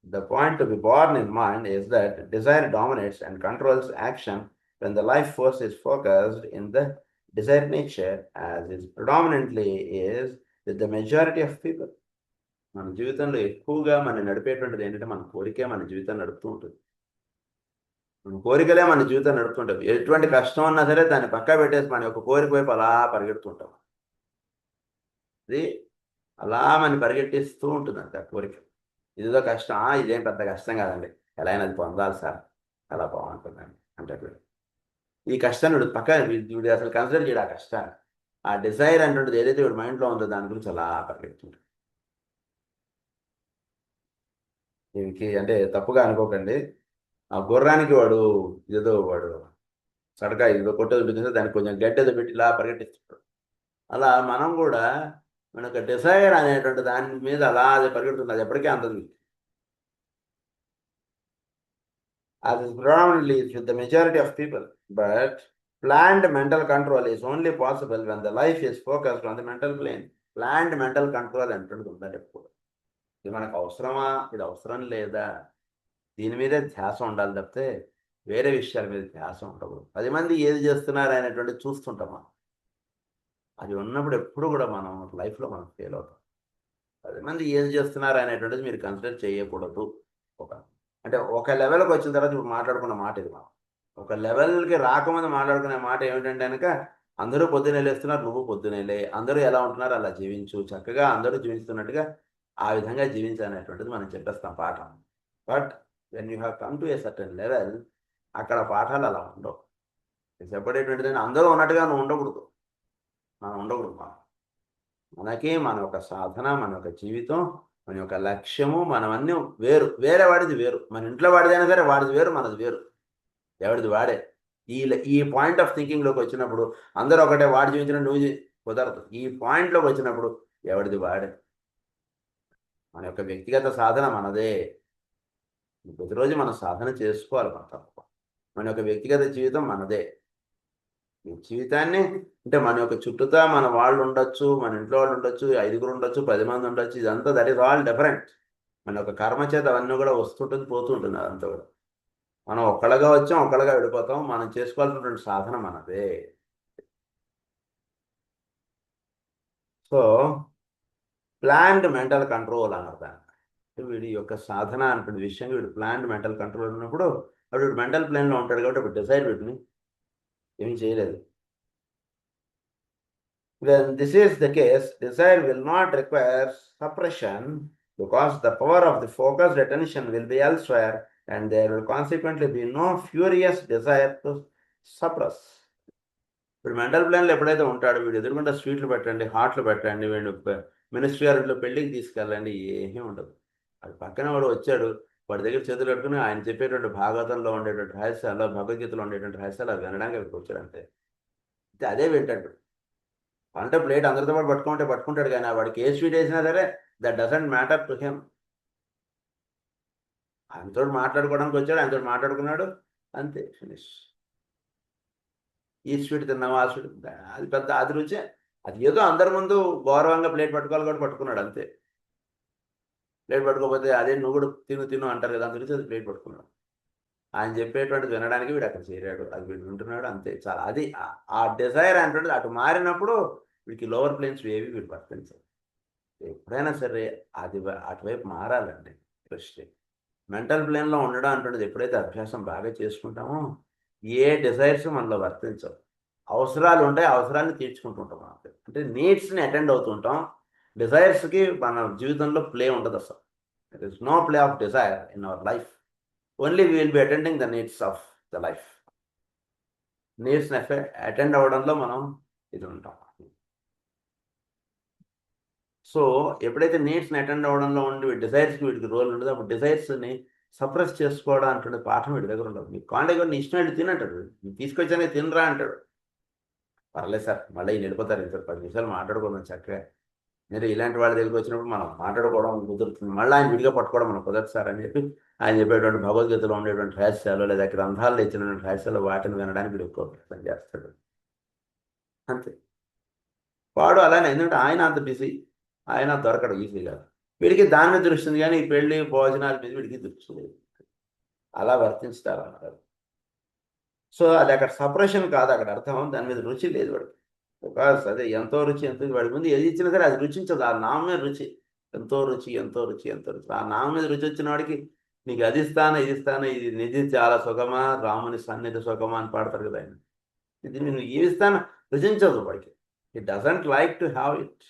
The point to be borne in mind is that desire dominates and controls action when the life force is focused in the desired nature, as is predominantly is with the majority of people. మన జీవితంలో ఎక్కువగా మనం నడిపేటువంటిది ఏంటంటే మన కోరికే మన జీవితాన్ని నడుపుతూ ఉంటుంది. మన కోరికలే మన జీవితాన్ని నడుపుతుంటాం. ఎటువంటి కష్టం ఉన్నా సరే దాన్ని పక్కా పెట్టేసి మన యొక్క కోరిక వైపు అలా పరిగెడుతుంటాం. అది అలా మనం పరిగెట్టిస్తూ ఉంటుంది అంత కోరిక. ఇదిదో కష్టం, ఇదేం పెద్ద కష్టం కాదండి, ఎలా అయినా అది పొందాలి సార్, అలా బాగుంటుందండి అంటే ఈ కష్టాన్ని వీడు పక్క వీడు అసలు కన్సిడర్ చేయడు ఆ కష్టాన్ని. ఆ డిజైర్ అంటుంటుంది ఏదైతే వీడు మైండ్లో ఉందో దాని గురించి అలా పరిగెడుతుంటుంది. దీనికి అంటే తప్పుగా అనుకోకండి, ఆ గుర్రానికి వాడు సడక ఇదో కొట్టేది ఉంటుంది, దానికి కొంచెం గడ్డేదో పెట్టి ఇలా పరిగెట్టిస్తుంటాడు. అలా మనం కూడా మన యొక్క డిజైర్ అనేటువంటి దాని మీద అలా అది పరిగెడుతుంది, అది ఎప్పటికీ అందదు. అది predominantly with the majority of people, but planned mental control is only possible when the life is focused on the mental plane. Planned mental control అంటుంది ఉందండి ఎప్పుడు. ఇది మనకు అవసరమా, ఇది అవసరం లేదా, దీని మీదే ధ్యాస ఉండాలి తప్పితే వేరే విషయాల మీద ధ్యాస ఉండకూడదు. 10 మంది ఏది చేస్తున్నారు అనేటువంటి చూస్తుంటామా, అది ఉన్నప్పుడు ఎప్పుడు కూడా మనం లైఫ్లో మనం ఫెయిల్ అవుతాం. 10 మంది ఏది చేస్తున్నారు అనేటువంటిది మీరు కన్సిడర్ చేయకూడదు. అంటే ఒక లెవెల్కి వచ్చిన తర్వాత ఇప్పుడు మాట్లాడుకున్న మాట ఇది. మనం ఒక లెవెల్కి రాకముందు మాట్లాడుకునే మాట ఏమిటంటే కనుక అందరూ పొద్దునే లేస్తున్నారు, నువ్వు పొద్దునే లే, అందరూ ఎలా ఉంటున్నారు అలా జీవించు, చక్కగా అందరూ జీవిస్తున్నట్టుగా ఆ విధంగా జీవించాలనేటువంటిది మనం చెప్పేస్తాం పాఠం. But when you have come to a certain level, అక్కడ పాఠాలు అలా ఉండవు. చెప్పేటువంటిది అందరూ ఉన్నట్టుగా నువ్వు ఉండకూడదు, మనం ఉండకూడదు. మనకి మన యొక్క సాధన, మన యొక్క జీవితం, మన యొక్క లక్ష్యము, మనమన్నీ వేరు. వేరే వాడిది వేరు. మన ఇంట్లో వాడిదైనా సరే వాడిది వేరు, మనది వేరు. ఎవడిది వాడే. ఈ పాయింట్ ఆఫ్ థింకింగ్లోకి వచ్చినప్పుడు అందరూ ఒకటే, వాడు జీవించిన నువ్వు కుదరదు. ఈ పాయింట్లోకి వచ్చినప్పుడు ఎవడిది వాడే. మన యొక్క వ్యక్తిగత సాధన మనదే. ప్రతిరోజు మనం సాధన చేసుకోవాలి. మన యొక్క వ్యక్తిగత జీవితం మనదే. ఈ జీవితాన్ని అంటే మన యొక్క చుట్టూతా మన వాళ్ళు ఉండొచ్చు, మన ఇంట్లో వాళ్ళు ఉండొచ్చు, 5గురు ఉండొచ్చు, 10 మంది ఉండొచ్చు. ఇదంతా దట్ ఈస్ ఆల్ డిఫరెంట్. మన యొక్క కర్మ చేత అవన్నీ కూడా వస్తుంటుంది, పోతుంటుంది. అదంతా కూడా మనం ఒక్కళ్ళగా వచ్చాం, ఒక్కళ్ళగా వెళ్ళిపోతాం. మనం చేసుకోవాల్సినటువంటి సాధన మనదే. సో ప్లాన్డ్ మెంటల్ కంట్రోల్ అన్నదాన్ని, వీడి యొక్క సాధన అనేటువంటి విషయంగా వీడు ప్లాన్డ్ మెంటల్ కంట్రోల్ ఉన్నప్పుడు అప్పుడు వీడు మెంటల్ ప్లేన్లో ఉంటాడు కాబట్టి అప్పుడు డిసైడ్ వీటిని ఏమీ చేయలేదు. When this is the case, desire will not require suppression because the power of the focused attention will be elsewhere and there will consequently be no furious desire to suppress. ఇప్పుడు mental ప్లాన్లో ఎప్పుడైతే ఉంటాడో వీడు ఎదురుకుండా స్వీట్లు పెట్టండి, హాట్లు పెట్టండి, వీడు మినిస్ట్రీ గారిలో పెళ్ళికి తీసుకెళ్ళండి, ఏమీ ఉండదు. అది పక్కన వాడు వచ్చాడు, వాడి దగ్గర చేతులు పెట్టుకుని ఆయన చెప్పేటువంటి భాగవతంలో ఉండేటువంటి రహస్యాలు, భగవద్గీతలో ఉండేటువంటి రహస్యాలు అవి వినడానికి అక్కడికి వచ్చాడు అంతే. అదే వింటాడు. అంటే ప్లేట్ అందరితో పాటు పట్టుకుంటాడు కానీ వాడికి ఏ స్వీట్ వేసినా సరే that doesn't matter to him. ఆయనతో మాట్లాడుకోవడానికి వచ్చాడు, ఆయనతో మాట్లాడుకున్నాడు, అంతే, ఫినిష్. ఈ స్వీట్ తిన్నావా, ఆ స్వీట్, అది పెద్ద అది రుచే. అది ఏదో అందరి ముందు గౌరవంగా ప్లేట్ పట్టుకోవాలి కూడా పట్టుకున్నాడు అంతే. ప్లేట్ పట్టుకోకపోతే అదే నువ్వు కూడా తిను అంటారు కదా, అందుకు అది ప్లేట్ పట్టుకున్నాడు. ఆయన చెప్పేటువంటిది వినడానికి వీడు అక్కడ చేరాడు, అది వీడు వింటున్నాడు, అంతే, చాలా. అది ఆ డిజైర్ అనేటువంటిది అటు మారినప్పుడు వీడికి లోవర్ ప్లేన్స్ ఏవి వీడు వర్తించవు. ఎప్పుడైనా సరే అది అటువైపు మారాలండి దృష్టి. మెంటల్ ప్లేన్లో ఉండడం అంటున్నది ఎప్పుడైతే అభ్యాసం బాగా చేసుకుంటామో ఏ డిజైర్స్ మనలో వర్తించవు. అవసరాలు ఉంటాయి, అవసరాన్ని తీర్చుకుంటుంటాం. అంటే నీడ్స్ని అటెండ్ అవుతుంటాం. డిజైర్స్కి మన జీవితంలో ప్లే ఉండదు అసలు. There is no play of desire in our life. Only we will be attending the needs of the life. నీడ్స్ని అటెండ్ అవ్వడంలో మనం ఇది ఉంటాం. సో ఎప్పుడైతే నీడ్స్ని అటెండ్ అవ్వడంలో ఉండి డిజైర్స్కి వీడికి రోల్ ఉండదు, అప్పుడు డిజైర్స్ని సప్రెస్ చేసుకోవడం అంటే పాఠం వీడి దగ్గర ఉండదు. నీకు కాండే నీ ఇష్టం వెళ్ళి తినంటాడు, నీకు తీసుకొచ్చానే తినరా అంటాడు. పర్లేదు సార్, మళ్ళీ ఈయన వెళ్ళిపోతారు, ఇంత 10 నిమిషాలు మాట్లాడుకోవడం చక్కగా. మీరు ఇలాంటి వాళ్ళ దగ్గరికి వచ్చినప్పుడు మనం మాట్లాడుకోవడం కుదురుతుంది, మళ్ళీ ఆయన విడిగా పట్టుకోవడం మనం కుదరదు సార్ అని చెప్పి ఆయన చెప్పేటువంటి భగవద్గీతలో ఉండేటువంటి రహస్యాలు లేదా గ్రంథాల్లో ఇచ్చినటువంటి రహస్యాలు వాటిని వినడానికి వీడు ఎక్కువ ప్రయత్నం చేస్తాడు, అంతే. వాడు అలానే, ఎందుకంటే ఆయన అంత బిజీ, ఆయన దొరకడు ఈజీగా. వీడికి దాని మీద దృష్టి కానీ ఈ పెళ్లి భోజనాల మీద వీడికి దృష్టి లేదు. అలా వర్తించుతారు అన్నారు. సో అది అక్కడ సపరేషన్ కాదు, అక్కడ అర్థం దాని మీద రుచి లేదు వాడికి. బికాస్ అదే ఎంతో రుచి, ఎంతో వాడి ముందు ఏది ఇచ్చినా సరే అది రుచించదు. ఆ నామం మీద రుచి, ఎంతో రుచి, ఎంతో రుచి, ఎంతో రుచి. ఆ నామం మీద రుచి వచ్చిన వాడికి నీకు అది ఇస్తాను, ఇది ఇస్తాను, ఇది నిధి చాలా సుఖమా, రాముని సన్నిధి సుఖమా అని పాడతారు కదా ఆయన. ఇది నేను ఏమి ఇస్తాను రుచించదు వాడికి. It doesn't like to have it.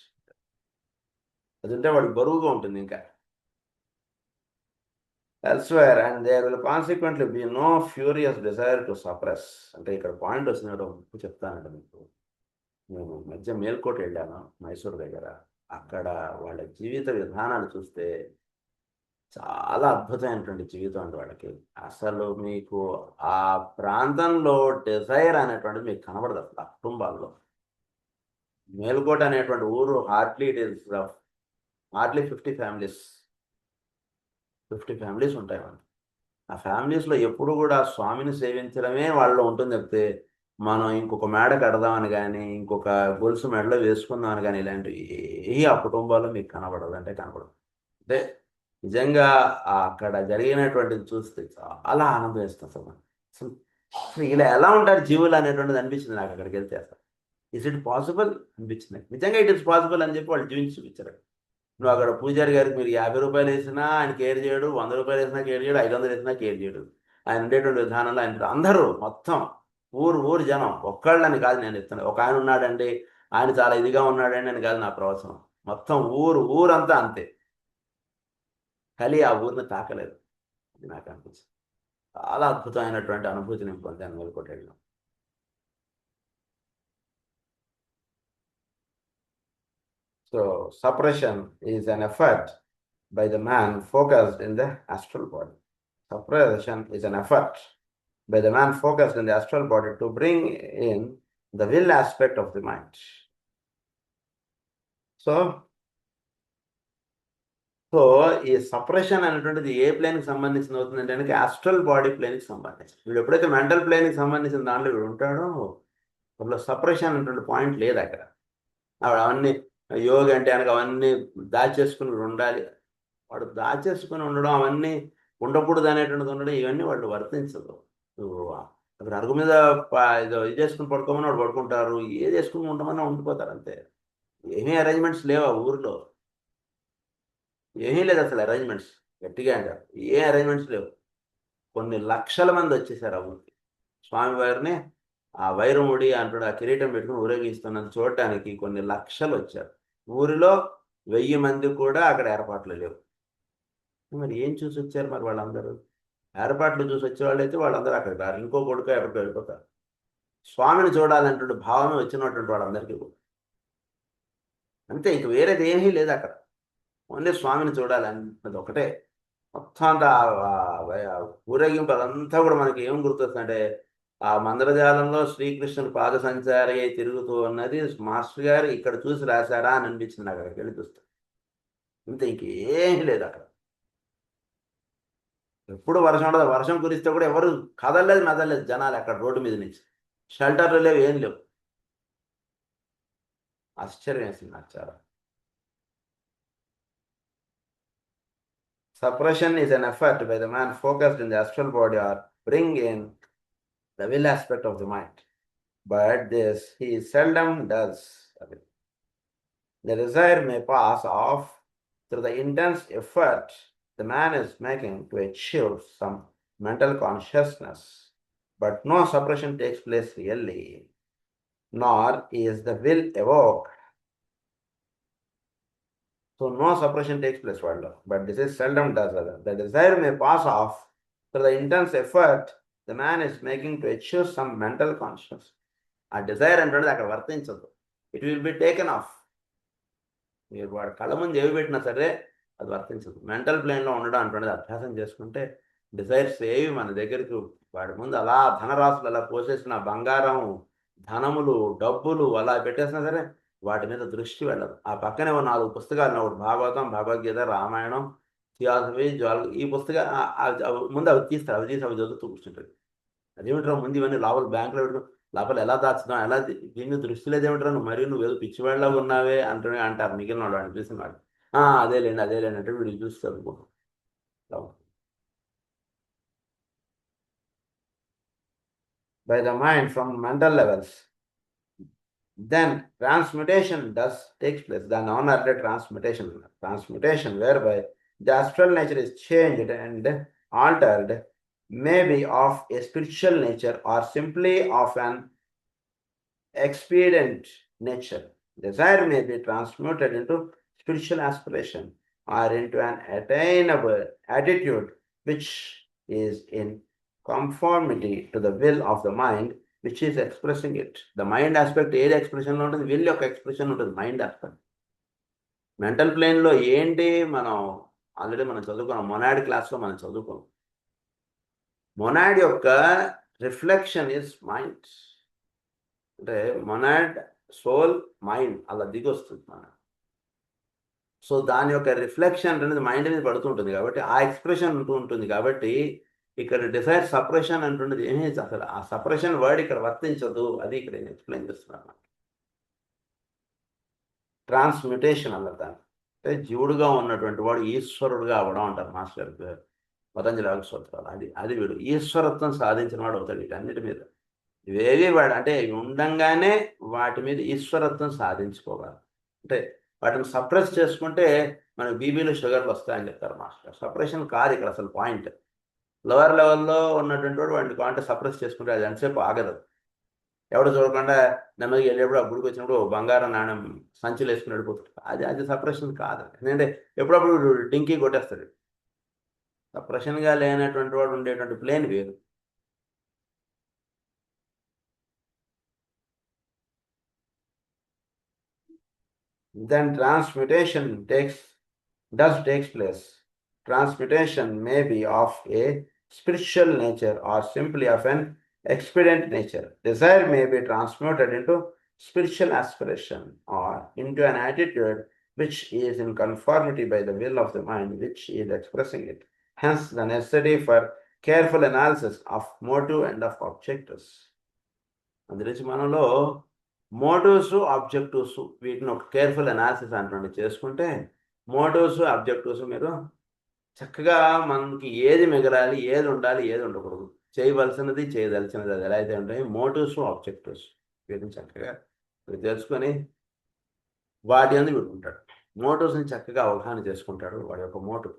అది ఉంటే వాడికి బరువుగా ఉంటుంది ఇంకా. elsewhere and there will consequently be no furious desire to suppress. అంటే ఇక్కడ పాయింట్ వచ్చినాడు చెప్తానండి మీకు. నేను మధ్య మేల్కోట వెళ్ళాను మైసూర్ దగ్గర. అక్కడ వాళ్ళ జీవిత విధానాలు చూస్తే చాలా అద్భుతమైనటువంటి జీవితం అండి వాళ్ళకి. అసలు మీకు ఆ ప్రాంతంలో డిజైర్ అనేటువంటిది మీకు కనబడదు అసలు ఆ కుటుంబాల్లో. మేల్కోట అనేటువంటి ఊరు hardly it is hardly 50 families, 50 families ఉంటాయి వాళ్ళు. ఆ ఫ్యామిలీస్లో ఎప్పుడు కూడా స్వామిని సేవించడమే వాళ్ళలో ఉంటుంది తప్పితే మనం ఇంకొక మేడ కడదామని కానీ, ఇంకొక గొలుసు మెడలో వేసుకుందామని కానీ ఇలాంటివి ఏ ఆ కుటుంబాల్లో మీకు కనబడదు, అంటే కనబడదు. అంటే నిజంగా అక్కడ జరిగినటువంటిది చూస్తే చాలా ఆనందం వేస్తుంది అసలు. అసలు అసలు ఇలా ఎలా ఉంటారు జీవులు అనేటువంటిది అనిపించింది నాకు అక్కడికి వెళ్తే. అసలు ఇస్ ఇట్ పాసిబుల్ అనిపించింది నిజంగా. ఇట్ ఇస్ పాసిబుల్ అని చెప్పి వాళ్ళు జీవించి చూపించారు. నువ్వు అక్కడ పూజారి గారికి మీరు 50 రూపాయలు వేసినా ఆయన కేర్ చేయడు, 100 రూపాయలు వేసినా కేర్ చేయడు, 500 వేసినా కేర్ చేయడు. ఆయన ఉండేటువంటి విధానంలో ఆయన అందరూ మొత్తం ఊరు జనం ఒక్కళ్ళని కాదు నేను చెప్తాను. ఒక ఆయన ఉన్నాడండి, ఆయన చాలా ఇదిగా ఉన్నాడండి అని కాదు నా ప్రవచనం. మొత్తం ఊరంతా అంతే. కలి ఆ ఊరిని తాకలేదు. అది నాకు అనిపించింది. చాలా అద్భుతమైనటువంటి అనుభూతి నేను పొందాను మెలకువలో. So separation is an effort by the man focused in the astral body. Suppression is an effort by the man focused in the astral body to bring in the will aspect of the mind. So so ఈ separation అనేటువంటిది ఏ ప్లేన్కి సంబంధించిన అవుతుందంటే కనుక astral body ప్లేన్కి సంబంధించి. వీడు ఎప్పుడైతే mental ప్లేన్కి సంబంధించిన దాంట్లో వీడు ఉంటాడో అందులో సపరేషన్ అనేటువంటి పాయింట్ లేదు అక్కడ. అవన్నీ యోగి అంటే కనుక అవన్నీ దాచేసుకుని ఉండాలి. వాడు దాచేసుకుని ఉండడం, అవన్నీ ఉండకూడదు అనేటువంటిది ఉండడం, ఇవన్నీ వాళ్ళు వర్తించదు. అక్కడ అరుగు మీద ఇది చేసుకుని పడుకోమని వాడు పడుకుంటారు, ఏది చేసుకుని ఉండమని ఉండిపోతారు అంతే. ఏమీ అరేంజ్మెంట్స్ లేవు ఆ ఊరిలో, ఏమీ లేదు అసలు అరేంజ్మెంట్స్. గట్టిగా అంటారు, ఏ అరేంజ్మెంట్స్ లేవు. కొన్ని లక్షల మంది వచ్చేసారు ఆ ఊరికి. స్వామివారిని ఆ వైరముడి అంటాడు ఆ కిరీటం పెట్టుకుని ఊరేగిస్తున్నది చూడటానికి కొన్ని లక్షలు వచ్చారు. ఊరిలో 1000 మంది కూడా అక్కడ ఏర్పాట్లు లేవు. మరి ఏం చూసి వచ్చారు మరి వాళ్ళందరూ? ఏర్పాట్లు చూసి వచ్చేవాళ్ళు అయితే వాళ్ళందరూ అక్కడికి రారు, ఇంకో కొడుకు ఎక్కడికి వెళ్ళిపోతారు. స్వామిని చూడాలంటే భావమే వచ్చినటువంటి వాళ్ళందరికీ అంతే, ఇంక వేరేది ఏమీ లేదు అక్కడ. ఓన్లీ స్వామిని చూడాలన్నది ఒకటే. మొత్తం అంతా ఊరేగింపు అదంతా కూడా మనకి ఏం గుర్తొస్తుందంటే ఆ మందరజాలంలో శ్రీకృష్ణుడు పాద సంచారి అయి తిరుగుతూ ఉన్నది మాస్టర్ గారు ఇక్కడ చూసి రాశారా అని అనిపించింది అక్కడికి వెళ్ళి చూస్తే. ఇంత ఇంకేమీ లేదు అక్కడ. ఎప్పుడు వర్షం ఉండదు, వర్షం కురిస్తే కూడా ఎవరు కదలలేదు మెదలేదు జనాలు అక్కడ రోడ్డు మీద నుంచి. షెల్టర్లు లేవు, ఏం లేవు. ఆశ్చర్యం వేసింది నాకు చాలా. Suppression is an effort by the man focused in the astral body or bring in the will aspect of the mind. But this he seldom does. The desire may pass off through the intense effort the man is making to achieve some mental consciousness. But no suppression takes place really, nor is the will evoked. So no suppression takes place, but this is seldom does. The desire may pass off through the intense effort the man is making to achieve some mental consciousness. A desire and అక్కడ వర్తించదు. It will be taken off. మీరు వాడు కళ్ళ ముందు ఏవి పెట్టినా సరే అది వర్తించదు. మెంటల్ ప్లేన్లో ఉండడం అంటున్నది అభ్యాసం చేసుకుంటే డిజైర్స్ ఏవి మన దగ్గరికి వాడి ముందు అలా ధనరాశులు అలా పోసేసిన బంగారం, ధనములు, డబ్బులు అలా పెట్టేసినా సరే వాటి మీద దృష్టి వెళ్ళదు. ఆ పక్కనే 4 పుస్తకాలు, ఒకటి భాగవతం, భగవద్గీత, రామాయణం, థియాసఫీ, ఈ పుస్తకాలు ముందు అవి తీస్తారు, అవి తీసి అవి చదువుతూ కూర్చుంటుంది. అదేమిట్రా ముందు ఇవన్నీ లోపల బ్యాంకులో పెట్టుకుని లోపల ఎలా దాచుదాం, ఎలా దీన్ని దృష్టి లేదేమిట్రా నువ్వు ఏదో పిచ్చివాళ్ళ ఉన్నావే అంటారు మిగిలిన వాళ్ళు, వాడిని చూసిన వాళ్ళు. అదేలేండి అంటే వీడికి చూసి చదువుకుంటాం. By the mind from mental levels, then transmutation takes place. The non-earthly transmutation whereby the astral nature is changed and altered, may be of a spiritual nature or simply of an expedient nature. Desire may be transmuted into spiritual aspiration or into an attainable attitude which is in conformity to the will of the mind which is expressing it. The mind aspect ఏది ఎక్స్ప్రెషన్లో ఉంటుంది, will యొక్క expression ఉంటుంది mind aspect. Mental ప్లేన్లో ఏంటి మనం already మనం చదువుకున్నాం, monad క్లాస్లో మనం చదువుకున్నాం. మొనాడ్ యొక్క రిఫ్లెక్షన్ ఇస్ మైండ్. అంటే మొనాడ్ సోల్ మైండ్ అలా దిగొస్తుంది మన. సో దాని యొక్క రిఫ్లెక్షన్ అనేది మైండ్ మీద పడుతుంటుంది కాబట్టి ఆ ఎక్స్ప్రెషన్ ఉంటుంది కాబట్టి ఇక్కడ డిజైర్ సపరేషన్ అంటున్నది ఏమీ అసలు ఆ సపరేషన్ వర్డ్ ఇక్కడ వర్తించదు. అది ఇక్కడ నేను ఎక్స్ప్లెయిన్ చేస్తున్నాను. ట్రాన్స్మ్యుటేషన్ అన్నది దాన్ని అంటే జీవుడుగా ఉన్నటువంటి వాడు ఈశ్వరుడుగా అవ్వడం అంటారు మాస్టర్ పతంజలి సూత్రాలు. అది వీడు ఈశ్వరత్వం సాధించిన వాడు అవుతాడు. వీటన్నిటి మీద ఇవేవి వాడు అంటే ఉండంగానే వాటి మీద ఈశ్వరత్వం సాధించుకోవాలి. అంటే వాటిని సప్రెస్ చేసుకుంటే మనకు బీబీలు షుగర్లు వస్తాయని చెప్తారు మాస్టర్. సపరేషన్ కాదు ఇక్కడ అసలు పాయింట్. లోవర్ లెవెల్లో ఉన్నటువంటి వాడు వాడిని కాంటే సప్రెస్ చేసుకుంటే అది ఎంతసేపు ఆగదు. ఎవడు చూడకుండా నెమ్మదికి వెళ్ళేప్పుడు ఆ గుడికి వచ్చినప్పుడు బంగారం నాణ్యం సంచులు వేసుకుని వెళ్ళిపోతాడు. అది సపరేషన్ కాదు. ఎందుకంటే ఎప్పుడప్పుడు డింకీ కొట్టేస్తాడు. సప్రెషన్గా లేనటువంటి వాడు ఉండేటువంటి ప్లేన్ వేరు. Then transmutation takes place. Transmutation may be of a spiritual nature or simply of an expedient nature. Desire may be transmuted into spiritual aspiration or into an attitude which is in conformity by the will of the mind which is expressing it. Hence, the necessity for careful analysis of motive and of objectives. అందులో మనలో motifs objectives వీటిని ఒక careful analysis అంటుండే చేసుకుంటే motifs objectives మీరు చక్కగా మనకి ఏది మిగలాలి, ఏది ఉండాలి, ఏది ఉండకూడదు, చేయవలసినది, చేయదలసినది, అది ఎలా అయితే ఉంటాయి మోటివ్స్ ఆబ్జెక్టివ్స్ వీటిని చక్కగా మీరు తెలుసుకొని వాటి అందు వీడుకుంటాడు. మోటివ్స్ని చక్కగా అవగాహన చేసుకుంటాడు. వాడి యొక్క మోటివ్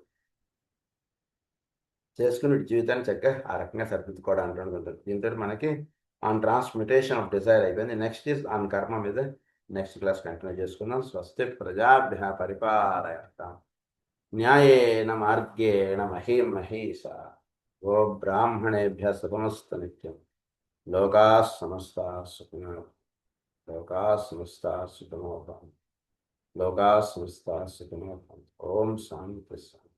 చేసుకుని జీవితాన్ని చక్కగా ఆ రకంగా సరిదిద్దుకోవడానికి ఉంటుంది. దీంతో మనకి ఆన్ ట్రాన్స్మిటేషన్ ఆఫ్ డిజైర్ అయిపోయింది. నెక్స్ట్ ఈజ్ ఆన్ కర్మ మీద నెక్స్ట్ క్లాస్ కంటిన్యూ చేసుకుందాం. స్వస్తి ప్రజాభ్య పరిపాలయతాం న్యాయేన మార్గేణ మహీం మహీషా గో బ్రాహ్మణేభ్య శుభమస్తు నిత్యం. లోకా సమస్తా సుఖినో లోకా సమస్తా సుఖినో భవంతు. లోకా సమస్తా సుఖినో భవంతు. ఓం శాంతి శాంతి.